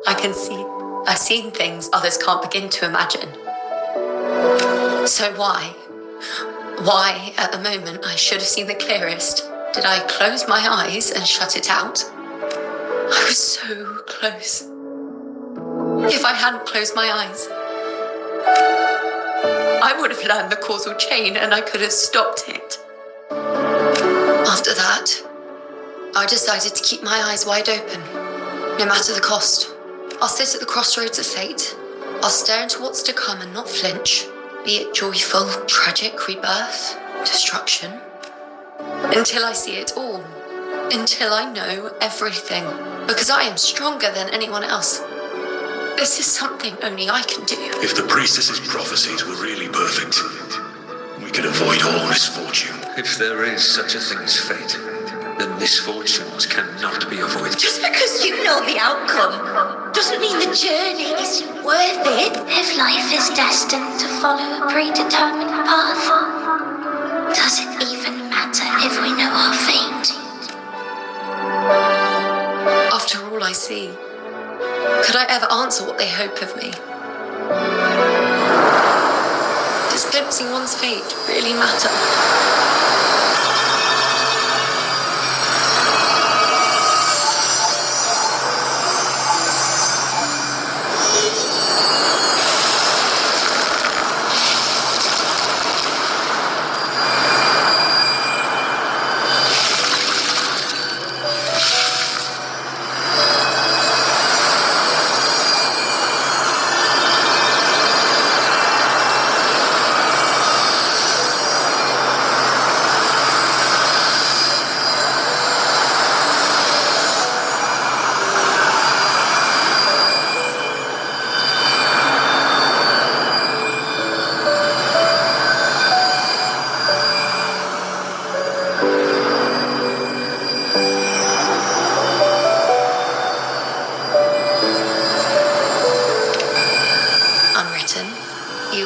I've seen things others can't begin to imagine. So why at the moment I should have seen the clearest, did I close my eyes and shut it out? I was so close. If I hadn't closed my eyes, I would have learned the causal chain and I could have stopped it. After that, I decided to keep my eyes wide open, no matter the cost. I'll sit at the crossroads of fate. I'll stare into what's to come and not flinch, be it joyful, tragic, rebirth, destruction, until I see it all, until I know everything, because I am stronger than anyone else. This is something only I can do. If the priestess's prophecies were really perfect, we could avoid all misfortune. If there is such a thing as fate, then misfortunes cannot be avoided. Just because you know the outcome doesn't mean the journey isn't worth it. If life is destined to follow a predetermined path, does it even matter if we know our fate? After all I see, could I ever answer what they hope of me? Does glimpsing one's fate really matter?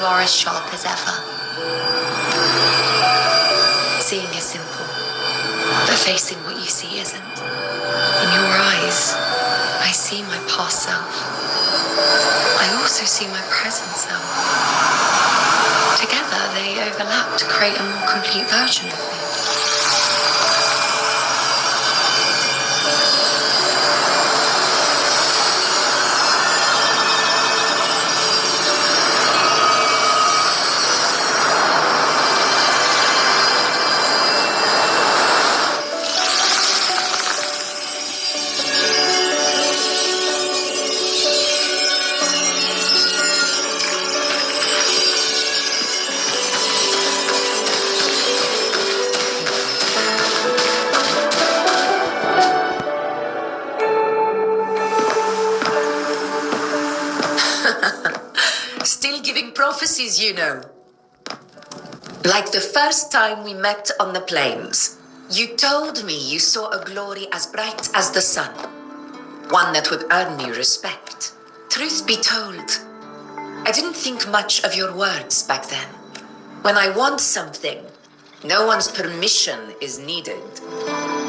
you're as sharp as ever. Seeing is simple, but facing what you see isn't. In your eyes, I see my past self. I also see my present self. Together, they overlap to create a more complete version of me. Still giving prophecies, you know. Like the first time we met on the plains, you told me you saw a glory as bright as the sun, one that would earn me respect. Truth be told, I didn't think much of your words back then. When I want something, no one's permission is needed.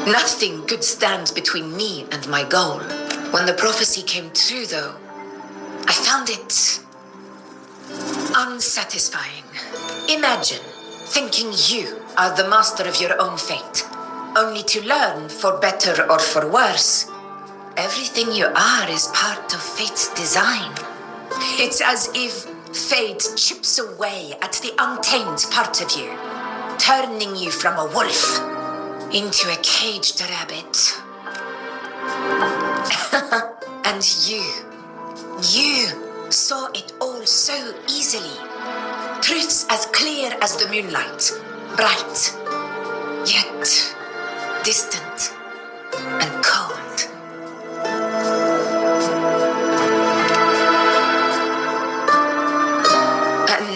Nothing could stand between me and my goal. When the prophecy came true, though, I found it unsatisfying. Imagine thinking you are the master of your own fate, only to learn, for better or for worse, everything you are is part of fate's design. It's as if fate chips away at the untamed part of you, turning you from a wolf into a caged rabbit. And you saw it all so easily. Truths as clear as the moonlight, bright, yet distant and cold.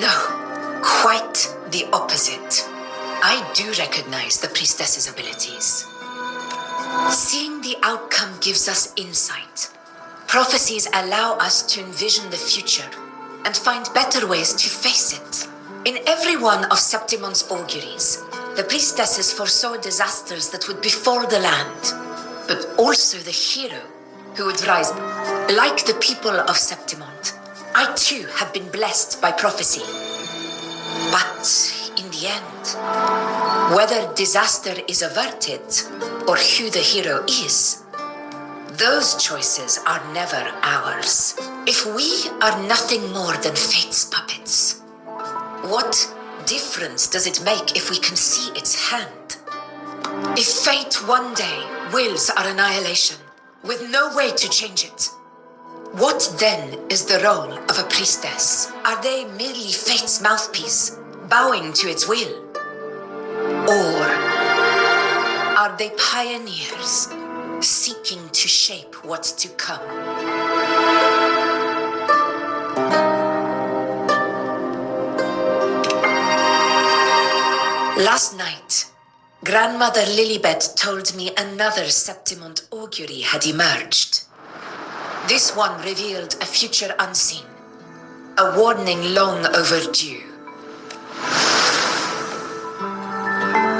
No, quite the opposite. I do recognize the priestess's abilities. Seeing the outcome gives us insight. Prophecies allow us to envision the future and find better ways to face it. In every one of Septimon's auguries, the priestesses foresaw disasters that would befall the land, but also the hero who would rise. Like the people of Septimont, I too have been blessed by prophecy. But in the end, whether disaster is averted or who the hero is, those choices are never ours. If we are nothing more than fate's puppets, what difference does it make if we can see its hand? If fate one day wills our annihilation, with no way to change it, what then is the role of a priestess? Are they merely fate's mouthpiece, bowing to its will? Or are they pioneers, seeking to shape what's to come? Last night, Grandmother Lilibet told me another Septimont augury had emerged. This one revealed a future unseen, a warning long overdue.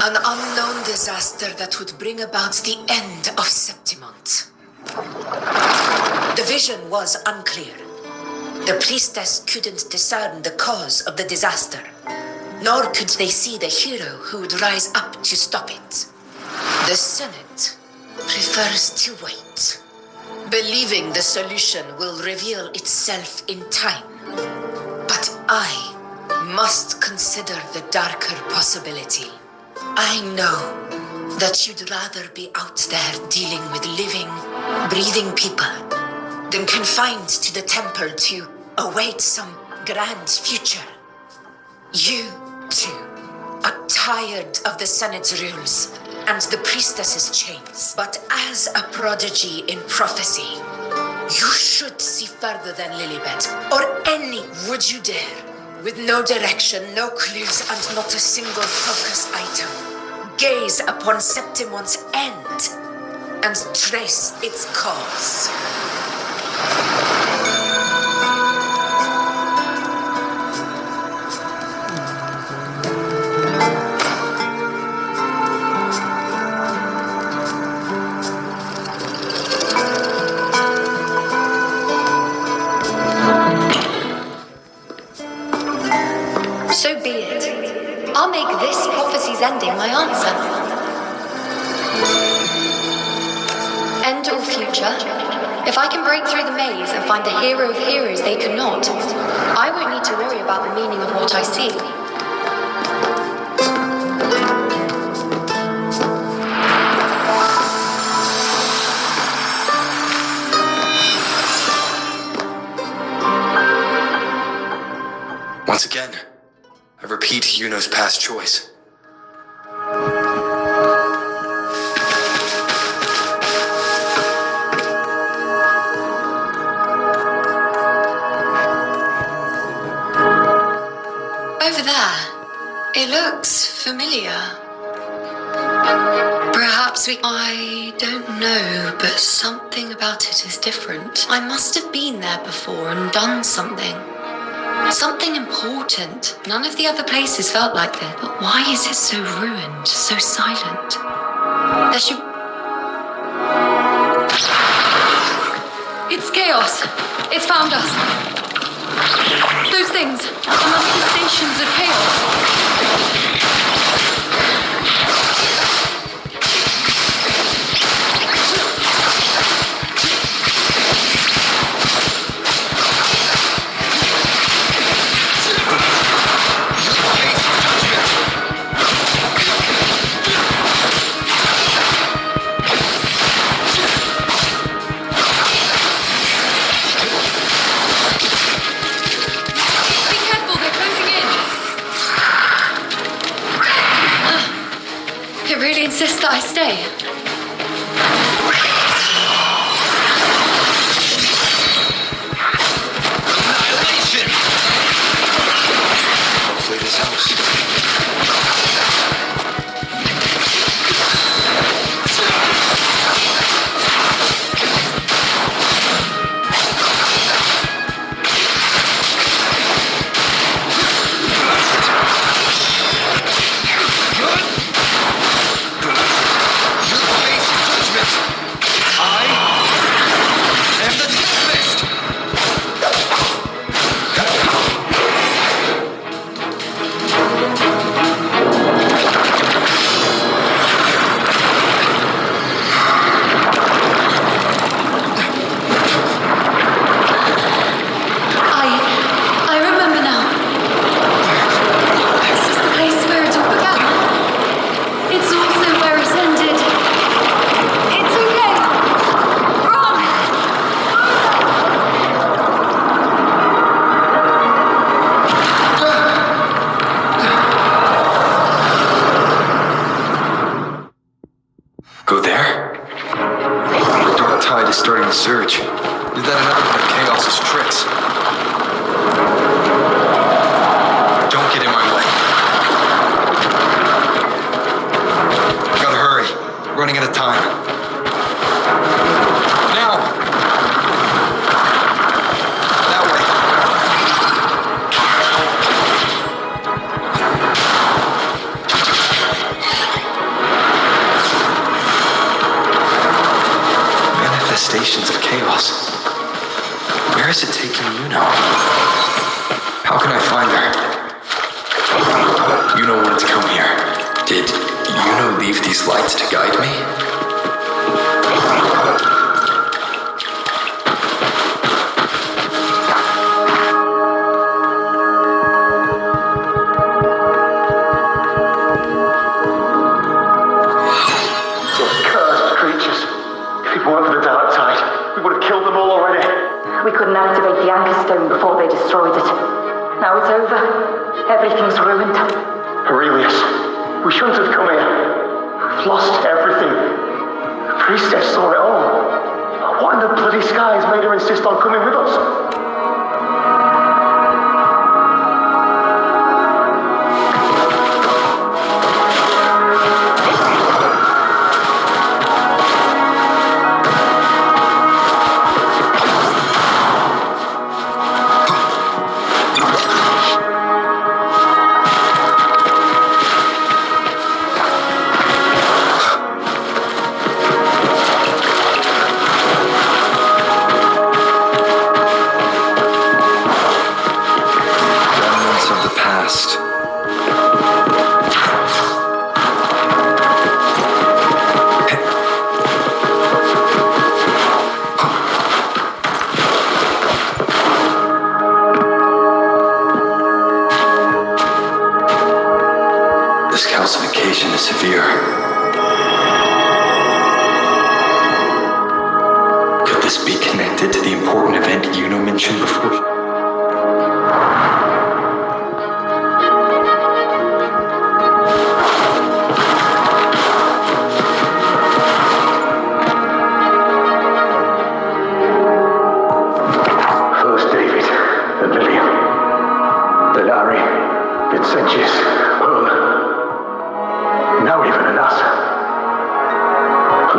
An unknown disaster that would bring about the end of Septimont. The vision was unclear. The priestess couldn't discern the cause of the disaster, nor could they see the hero who would rise up to stop it. The Senate prefers to wait, believing the solution will reveal itself in time. But I must consider the darker possibility. I know that you'd rather be out there dealing with living, breathing people than confined to the temple to await some grand future. You, too, are tired of the Senate's rules and the priestess's chains. But as a prodigy in prophecy, you should see further than Lilibet, or any, would you dare? With no direction, no clues, and not a single focus item. Gaze upon Septimont's end and trace its cause. future. If I can break through the maze and find the hero of heroes they could not, I won't need to worry about the meaning of what I see. Once again, I repeat Iuno's past choice. Over there, it looks familiar. Perhaps I don't know, but something about it is different. I must have been there before and done something. Something important. None of the other places felt like this. But why is it so ruined, so silent? There should... It's chaos. It's found us. Those things are manifestations of chaos. Insist that I stay. Annihilation! Hopefully this helps. Go there? The dark tide is starting to surge. Is that another one of Chaos's tricks? Don't get in my way. Gotta hurry. Running out of time. Now! That way. Manifestations of chaos. Where is it taking Iuno? How can I find her? Iuno wanted to come here. Did Iuno leave these lights to guide me? We couldn't activate the anchor stone before they destroyed it. Now it's over. Everything's ruined. Aurelius, we shouldn't have come here. We've lost everything. The priestess saw it all. What in the bloody skies made her insist on coming with us?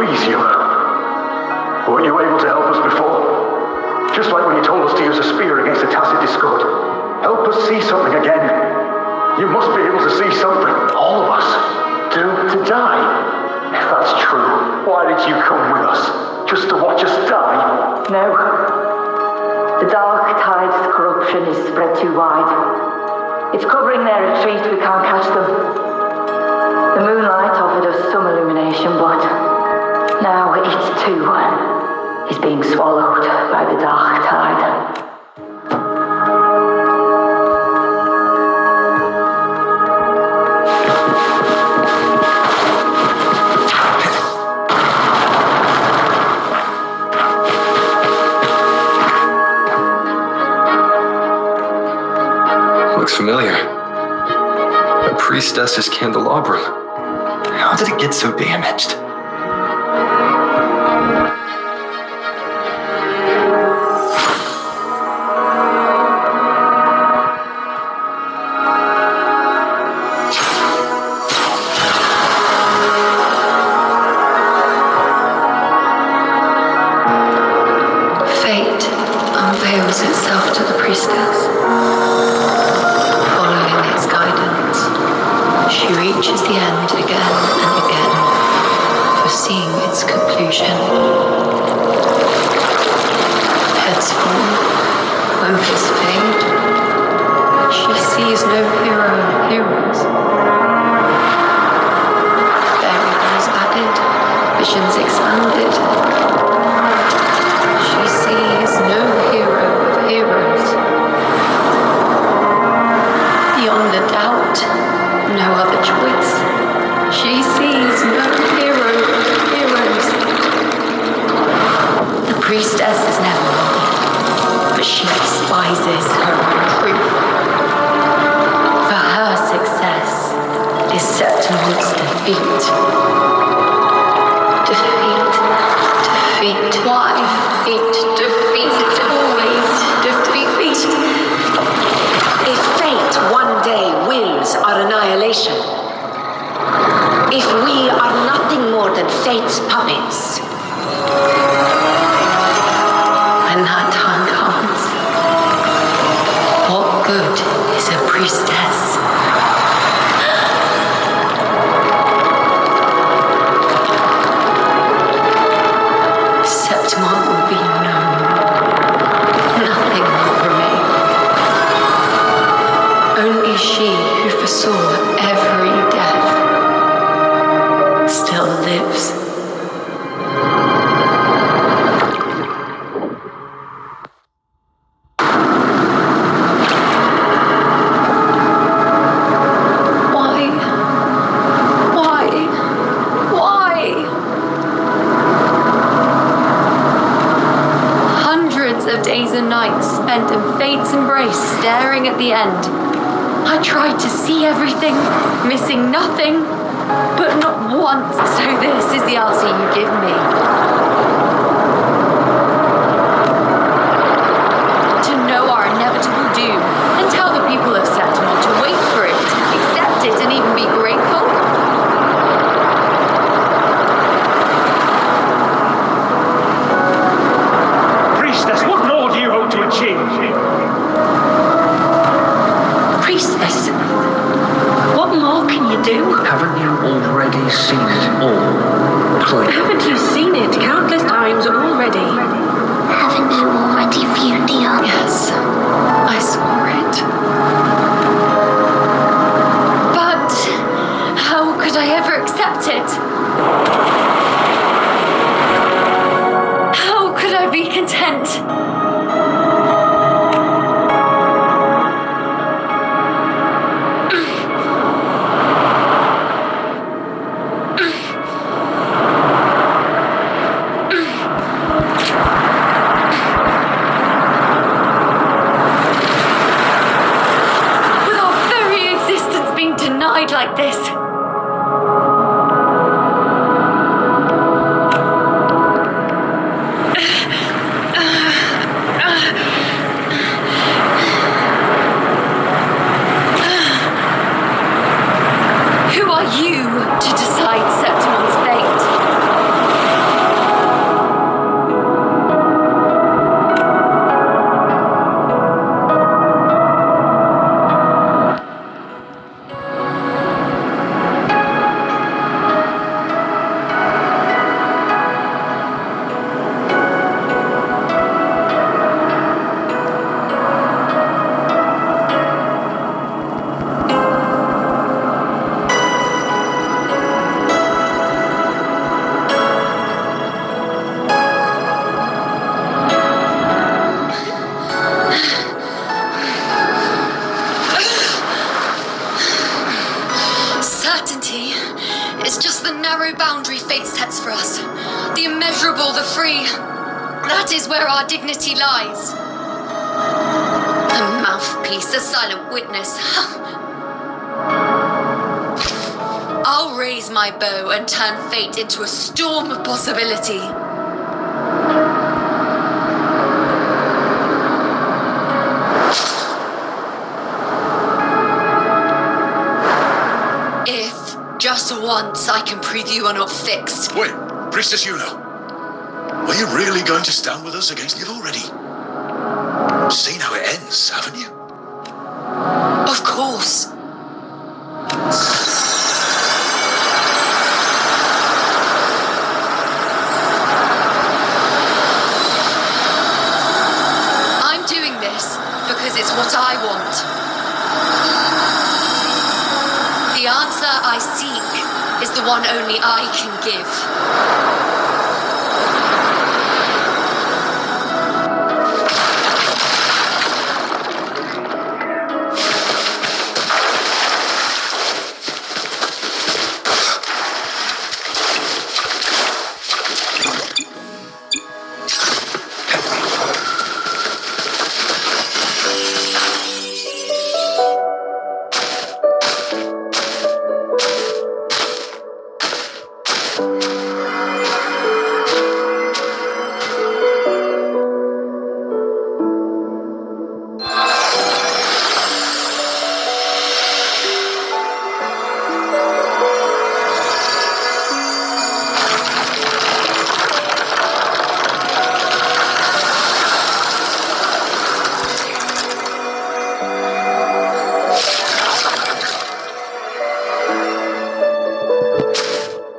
Please, Iuno. Weren't you able to help us before? Just like when you told us to use a spear against the tacit discord. Help us see something again. You must be able to see something. All of us. Doomed to die. If that's true, why did you come with us? Just to watch us die? No. The dark tide's corruption is spread too wide. It's covering their retreat, we can't catch them. The moonlight offered us some illumination, but now it too is being swallowed by the dark tide. Looks familiar. A priestess's candelabrum. How did it get so damaged? Fate unveils itself to the priestess. Following its guidance, she reaches the end again and again, foreseeing its conclusion. Heads fall, hopes fade. She sees no hero or heroes. Variables added, visions expanded. She sees no hero of heroes. Beyond a doubt, no other choice. She sees no hero of heroes. The priestess is never wrong, but she despises her own truth. For her success is Septimon's defeat. Defeat. Why? Defeat. Always defeat. If fate one day wills our annihilation, if we are nothing more than fate's puppets, When that time comes, what good is a priestess? Septimon will be known. Nothing will remain. Only she who foresaw every death still lives. Why? Hundreds of days and nights spent in fate's embrace, staring at the end. I tried to see everything, missing nothing, but not once. So this is the answer you give me. To know our inevitable doom and tell the people of Septimon to wait for it, accept it, and even be grateful. Priestess, what more do you hope to achieve? Priestess, what more can you do? Haven't you already seen it all? Clearly. Haven't you seen it countless times already? Haven't you already viewed the other? Yes, I saw it. But how could I ever accept it? How could I be content? for us. The immeasurable, the free. That is where our dignity lies. A mouthpiece, a silent witness. I'll raise my bow and turn fate into a storm of possibility. If, just once, I can prove you are not fixed. Wait, Priestess Iuno. Were you really going to stand with us against... You've already seen how it ends, haven't you? Of course. I'm doing this because it's what I want. The answer I seek is the one only I can give.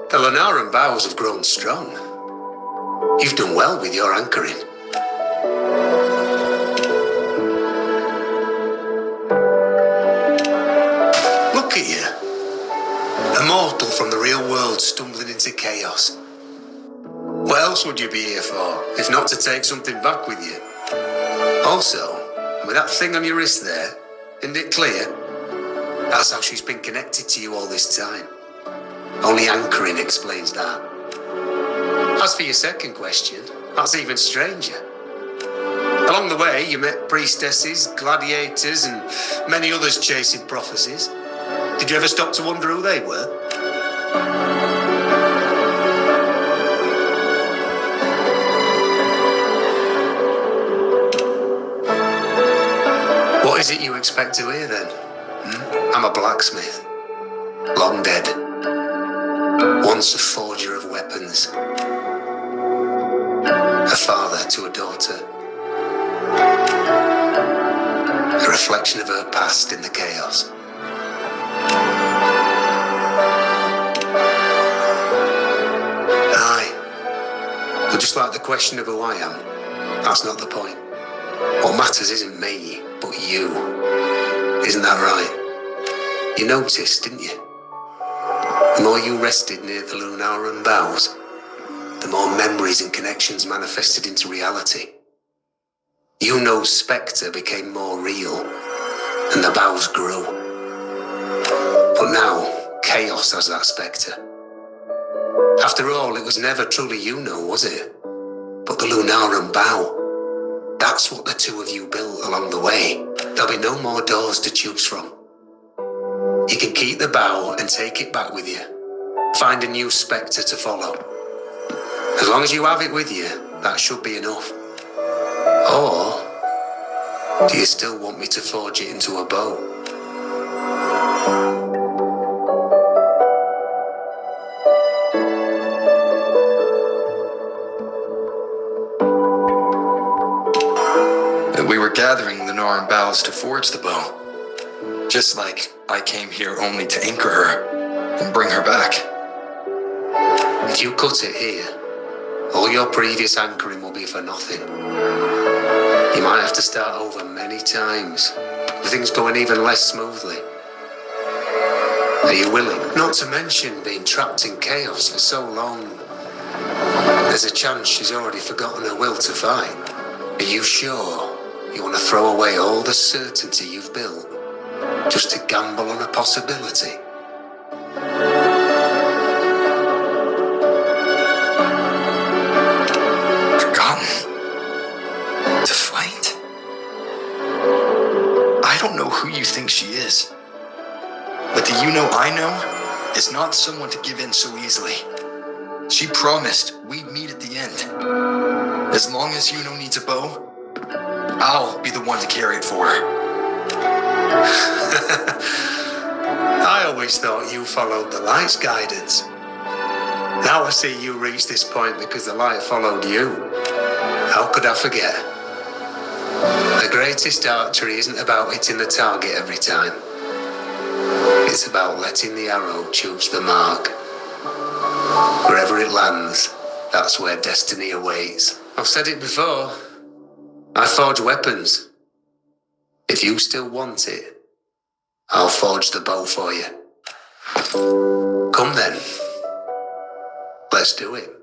The Lunaran bows have grown strong. You've done well with your anchoring. Look at you. A mortal from the real world stumbling into chaos. What else would you be here for, if not to take something back with you? Also, with that thing on your wrist there, isn't it clear? That's how she's been connected to you all this time. Only anchoring explains that. As for your second question, that's even stranger. Along the way, you met priestesses, gladiators, and many others chasing prophecies. Did you ever stop to wonder who they were? What is it you expect to hear then? I'm a blacksmith. Long dead. Once a forger of weapons. A father to a daughter. A reflection of her past in the chaos. Aye. But just like the question of who I am, that's not the point. What matters isn't me, but you. Isn't that right? You noticed, didn't you? The more you rested near the Lunaran bows, the more memories and connections manifested into reality. Iuno's spectre became more real, and the bows grew. But now, chaos has that spectre. After all, it was never truly Iuno, was it? But the Lunaran bow. That's what the two of you built along the way. There'll be no more doors to choose from. You can keep the bow and take it back with you. Find a new spectre to follow. As long as you have it with you, that should be enough. Or, do you still want me to forge it into a bow? We were gathering the Lunaran boughs to forge the bow. Just like I came here only to anchor her and bring her back. If you cut it here, all your previous anchoring will be for nothing. You might have to start over many times, with things going even less smoothly. Are you willing? Not to mention being trapped in chaos for so long. There's a chance she's already forgotten her will to fight. Are you sure you want to throw away all the certainty you've built just to gamble on a possibility? The Iuno I know is not someone to give in so easily. She promised we'd meet at the end. As long as Iuno needs a bow, I'll be the one to carry it for her. I always thought you followed the light's guidance. Now I see you reached this point because the light followed you. How could I forget? The greatest archery isn't about hitting the target every time. It's about letting the arrow choose the mark. Wherever it lands, that's where destiny awaits. I've said it before. I forge weapons. If you still want it, I'll forge the bow for you. Come then. Let's do it.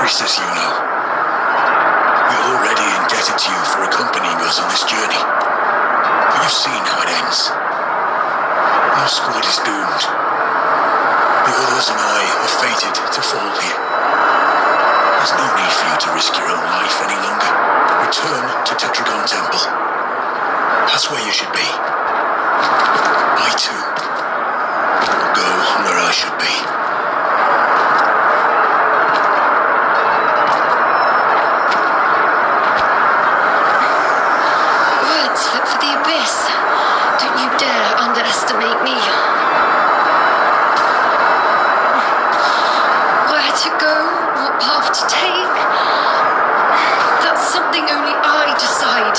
Priestess Iuno, we're already indebted to you for accompanying us on this journey. But you've seen how it ends. Our squad is doomed. The others and I are fated to fall here. There's no need for you to risk your own life any longer. Return to Tetragon Temple. That's where you should be. I too will go where I should be. Underestimate me. Where to go, what path to take, that's something only I decide.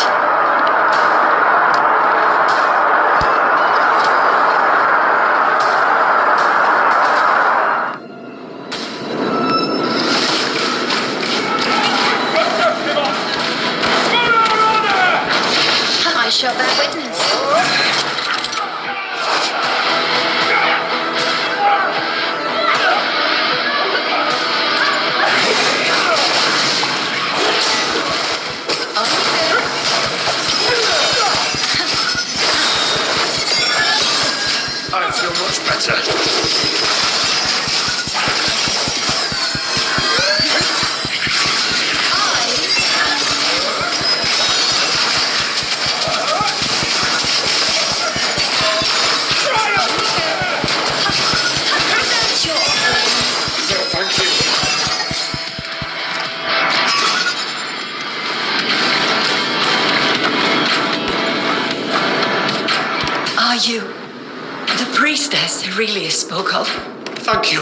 I shall bear witness. I feel much better. Are you the priestess Aurelius spoke of? Thank you.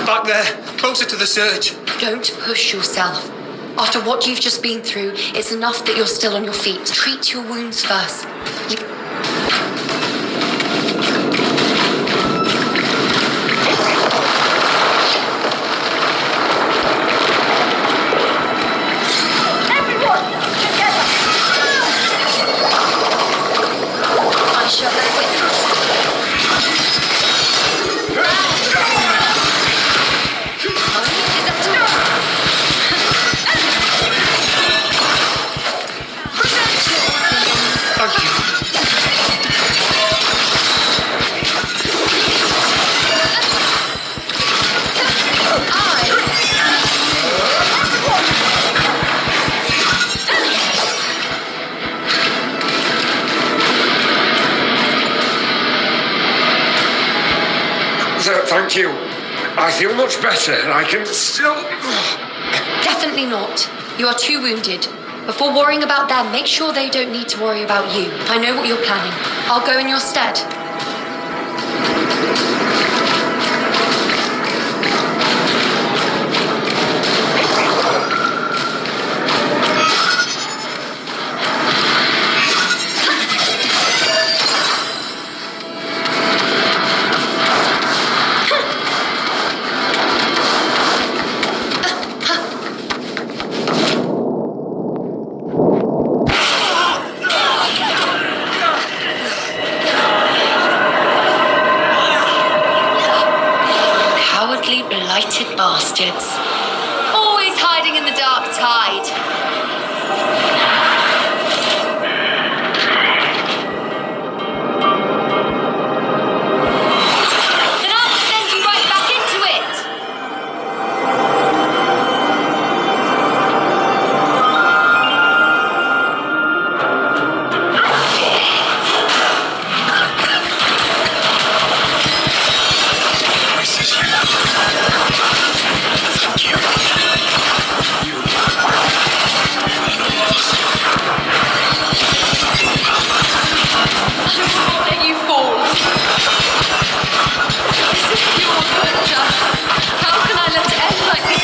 Back there, closer to the surge. Don't push yourself. After what you've just been through, it's enough that you're still on your feet. Treat your wounds first. thank you. I feel much better. I can still... Definitely not. You are too wounded. Before worrying about them, make sure they don't need to worry about you. I know what you're planning. I'll go in your stead. Blighted bastards. Always hiding in the dark tide. Then I'll send you right back into it. Let you fall. This is pure torture. How can I let it end like this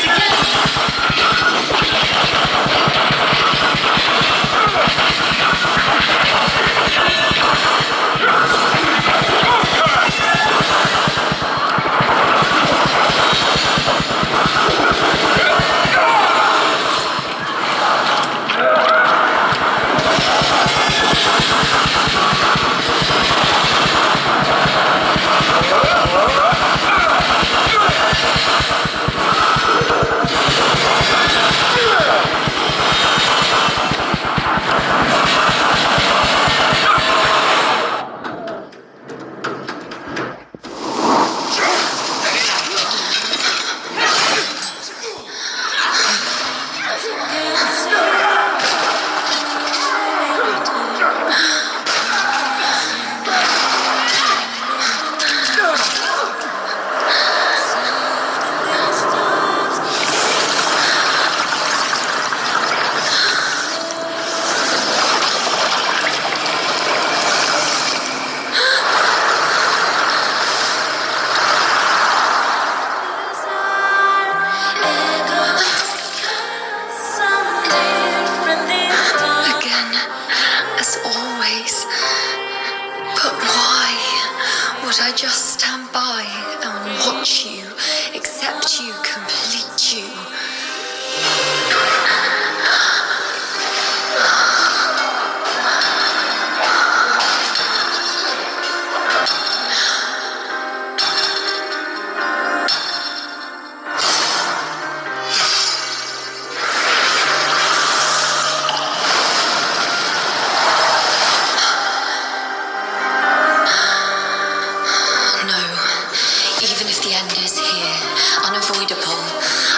I just stand by and watch you, accept you, complete you?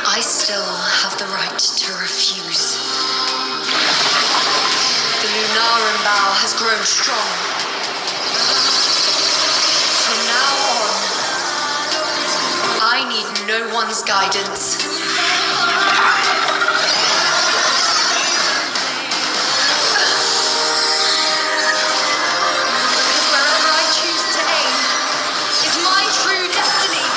I still have the right to refuse. The Lunaran bow has grown strong. From now on, I need no one's guidance. Because wherever I choose to aim is my true destiny.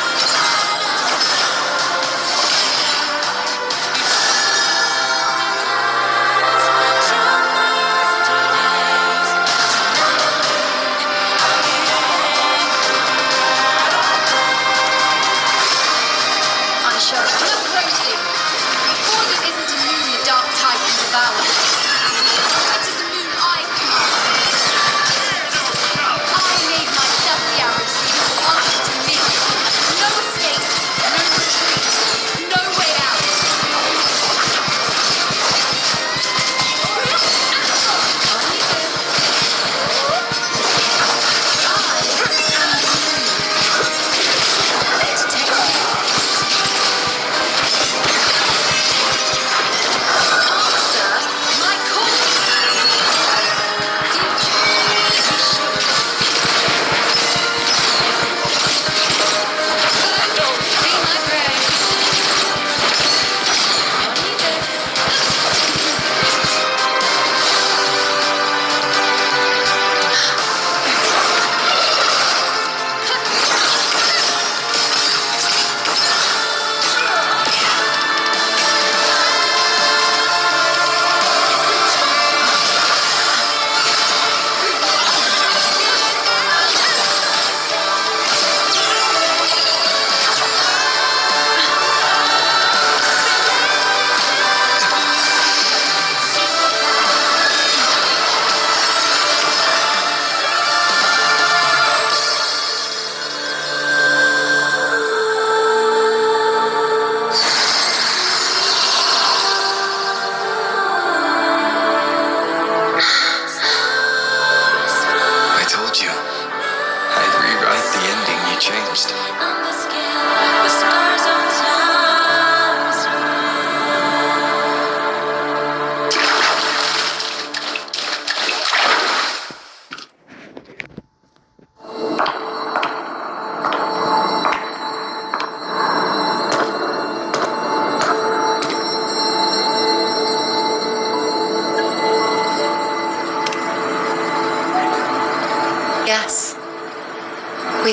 I shall look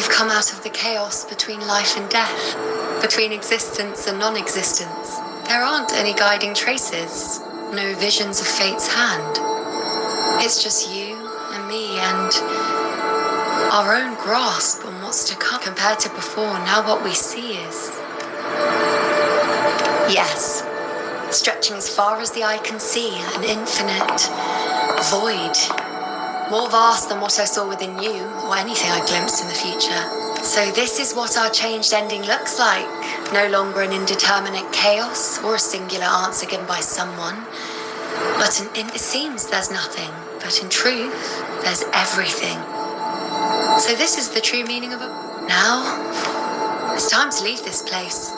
We've come out of the chaos between life and death, between existence and non-existence. There aren't any guiding traces, no visions of fate's hand. It's just you and me and our own grasp on what's to come. Compared to before, now what we see is... yes, stretching as far as the eye can see, an infinite void. More vast than what I saw within you, or anything I glimpsed in the future. So this is what our changed ending looks like. No longer an indeterminate chaos, or a singular answer given by someone. But it seems there's nothing, but in truth, there's everything. So this is the true meaning of it. Now, it's time to leave this place.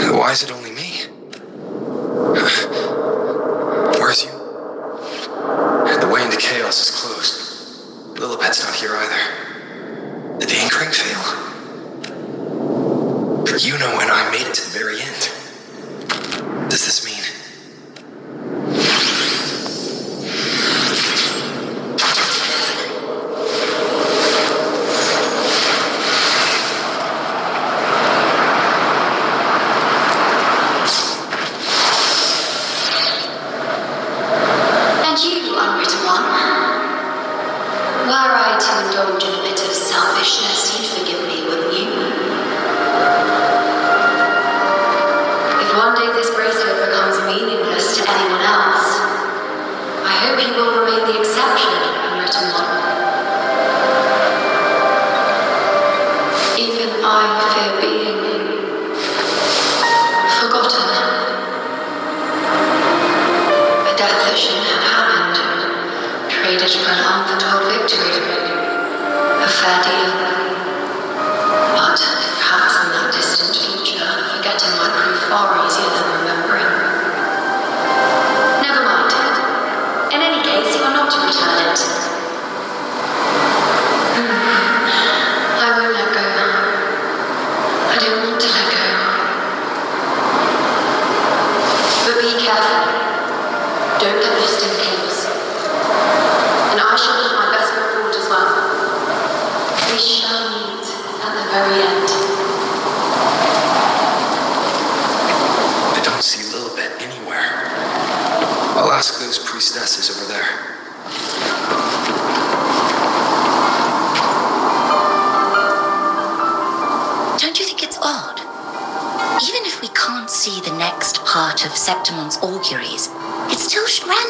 Why is it only me? Where's you? The way into chaos is closed. Lilibet's not here either. Did the anchoring fail? But Iuno and I made it to the very end. Does this mean...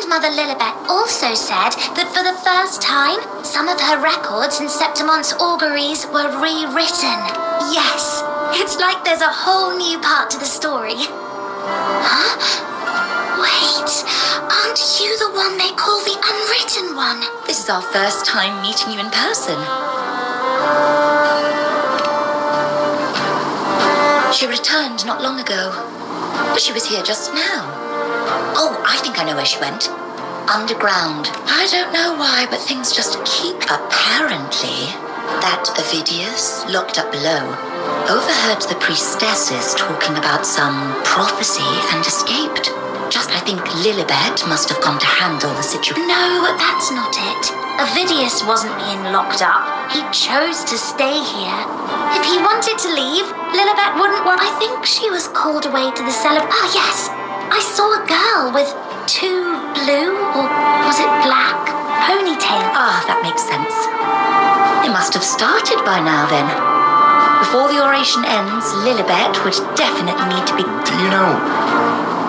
Grandmother Lilibet also said that for the first time, some of her records in Septimon's auguries were rewritten. Yes, it's like there's a whole new part to the story. Huh? Wait, aren't you the one they call the unwritten one? This is our first time meeting you in person. She returned not long ago, but she was here just now. Oh, I think I know where she went. Underground. I don't know why, but things just keep... Apparently, that Ovidius, locked up below, overheard the priestesses talking about some prophecy and escaped. Just, I think Lilibet must have gone to handle the situation. No, that's not it. Ovidius wasn't being locked up. He chose to stay here. If he wanted to leave, Lilibet wouldn't want... I think she was called away to the cell of... Ah, yes. I saw a girl with 2 blue, or was it black, ponytails. Ah, that makes sense. It must have started by now, then. Before the oration ends, Lilibet would definitely need to be... Do you know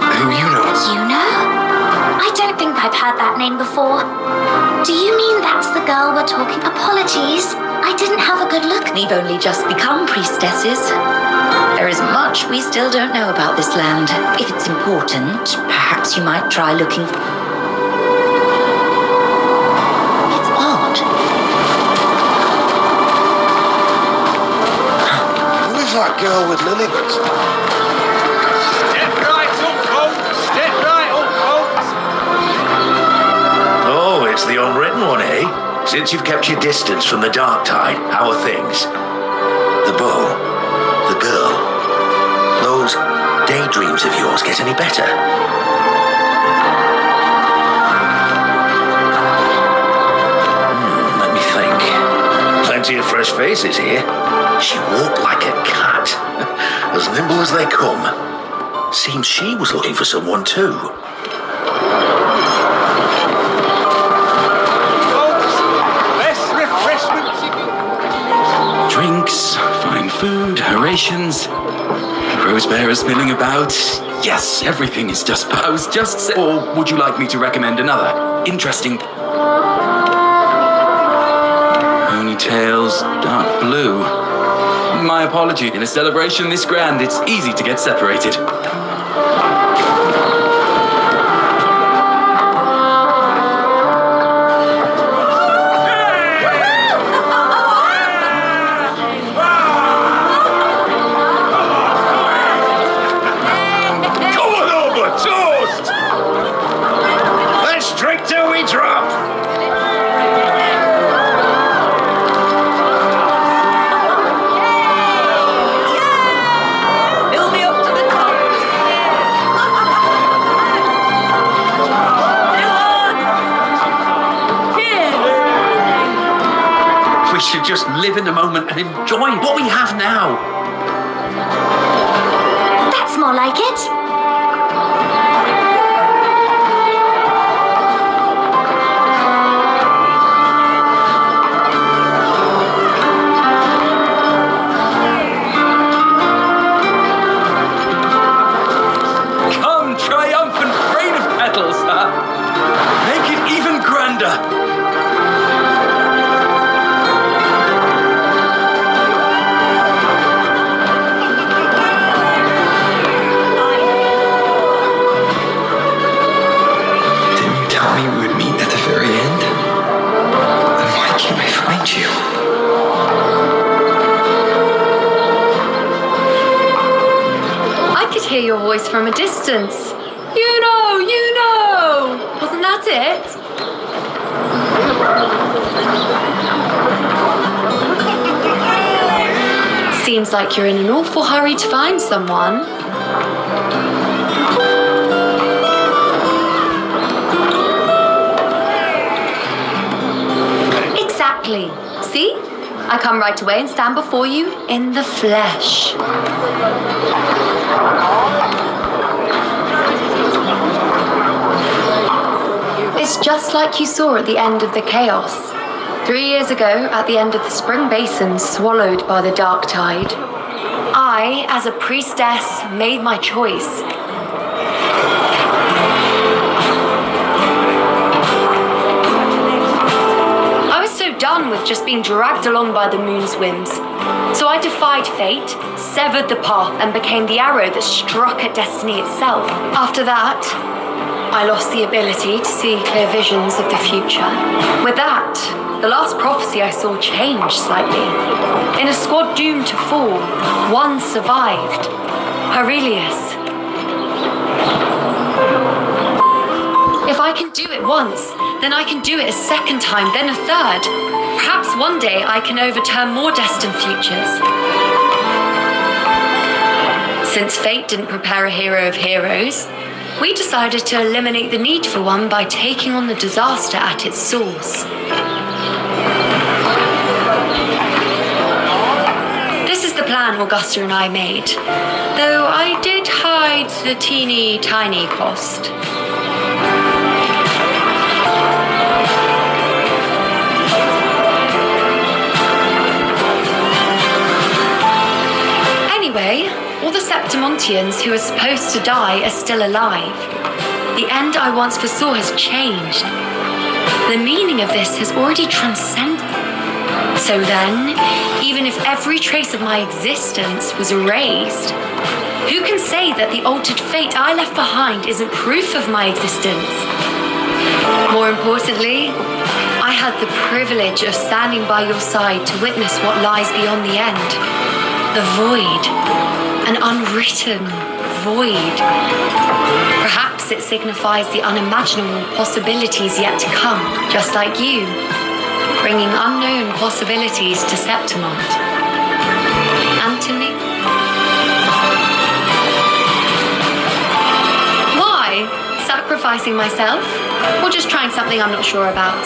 who Iuno is? Iuno? I don't think I've heard that name before. Do you mean that's the girl we're talking? Apologies, I didn't have a good look. We've only just become priestesses. There is much we still don't know about this land. If it's important, perhaps you might try looking... Who's that girl with Lilybet? Step right up, folks. Step right up, folks. Oh, it's the unwritten one, eh? Since you've kept your distance from the dark tide, how are things? The bow, the girl, those daydreams of yours get any better? Let me think. Plenty of fresh faces here. She walked like a cat, as nimble as they come. Seems she was looking for someone too. Drinks, fine food, rations, rose bearers milling about. Yes, everything is just. I was just saying. Or would you like me to recommend another interesting? Ponytails, dark blue. My apology. In a celebration this grand, it's easy to get separated. We should just live in the moment and enjoy what we have now. That's more like it. Come, triumphant rain of petals, huh? Make it even grander. Hear your voice from a distance. Iuno! Wasn't that it? Seems like you're in an awful hurry to find someone. Exactly. See? I come right away and stand before you in the flesh. It's just like you saw at the end of the chaos. 3 years ago, at the end of the spring basin swallowed by the dark tide, I, as a priestess, made my choice. I was so done with just being dragged along by the moon's whims. So I defied fate, severed the path, and became the arrow that struck at destiny itself. After that, I lost the ability to see clear visions of the future. With that, the last prophecy I saw changed slightly. In a squad doomed to fall, one survived. Aurelius. If I can do it once, then I can do it a second time, then a third. Perhaps one day I can overturn more destined futures. Since fate didn't prepare a hero of heroes, we decided to eliminate the need for one by taking on the disaster at its source. This is the plan Augusta and I made, though I did hide the teeny tiny cost. Anyway, all the Septimontians who are supposed to die are still alive. The end I once foresaw has changed. The meaning of this has already transcended. So then, even if every trace of my existence was erased, who can say that the altered fate I left behind isn't proof of my existence? More importantly, I had the privilege of standing by your side to witness what lies beyond the end. the void, an unwritten void. Perhaps it signifies the unimaginable possibilities yet to come, just like you, bringing unknown possibilities to Septimont. And to me. Why? Sacrificing myself? Or just trying something I'm not sure about?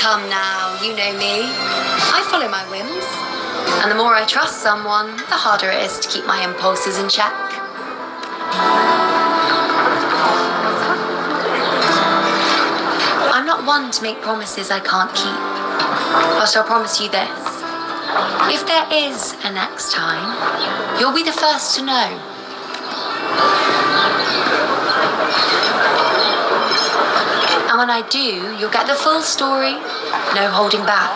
Come now, you know me. I follow my whims. And the more I trust someone, the harder it is to keep my impulses in check. I'm not one to make promises I can't keep. But I'll promise you this. If there is a next time, you'll be the first to know. And when I do, you'll get the full story, no holding back.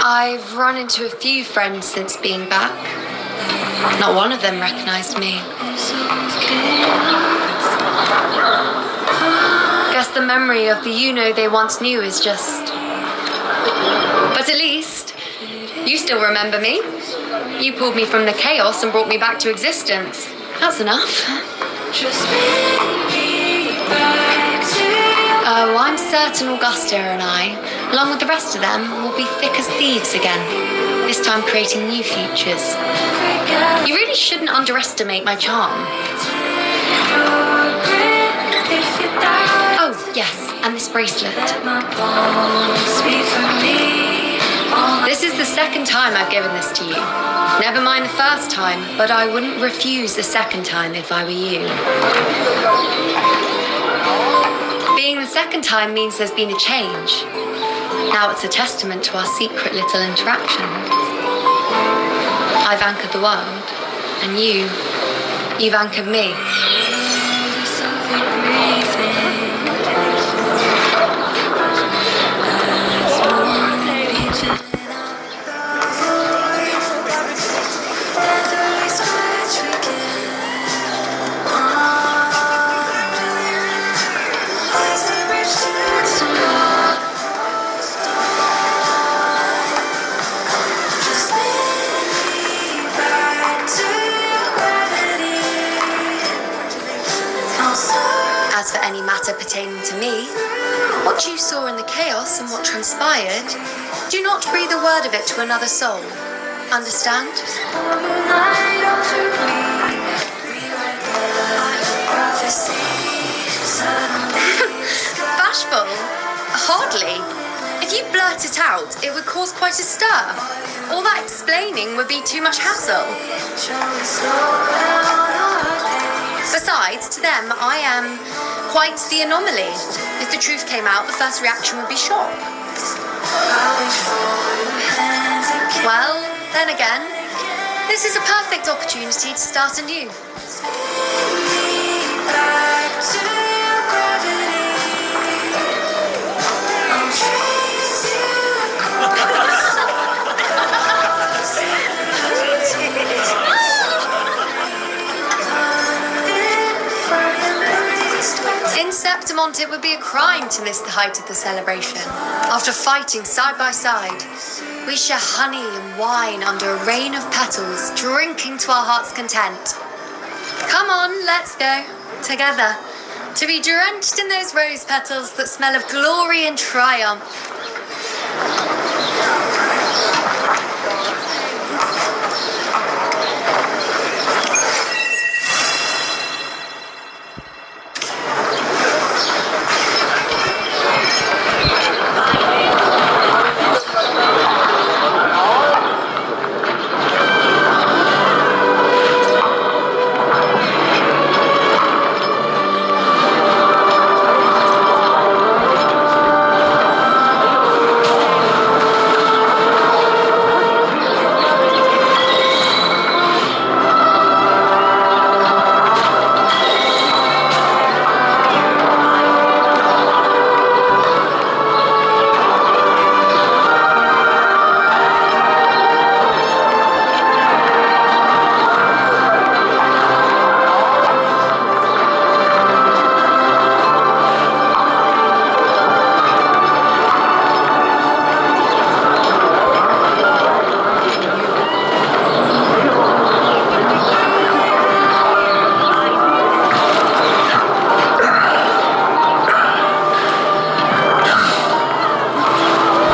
I've run into a few friends since being back. Not one of them recognized me. Guess the memory of the Iuno they once knew is just... But at least, you still remember me. You pulled me from the chaos and brought me back to existence. That's enough. Oh, I'm certain Augusta and I, along with the rest of them, will be thick as thieves again, this time creating new futures. You really shouldn't underestimate my charm. Oh, yes, and this bracelet. This is the second time I've given this to you. Never mind the first time, but I wouldn't refuse the second time if I were you. Being the second time means there's been a change. Now it's a testament to our secret little interaction. I've anchored the world, and you've anchored me. As for any matter pertaining to me, what you saw in the chaos and what transpired, do not breathe a word of it to another soul. Understand? Bashful? Hardly. If you blurt it out, it would cause quite a stir. All that explaining would be too much hassle. Besides, to them, I am quite the anomaly. If the truth came out, the first reaction would be shock. Well, then again, this is a perfect opportunity to start anew. In Septimont, it would be a crime to miss the height of the celebration. After fighting side by side, we share honey and wine under a rain of petals, drinking to our heart's content. Come on, let's go. Together. To be drenched in those rose petals that smell of glory and triumph.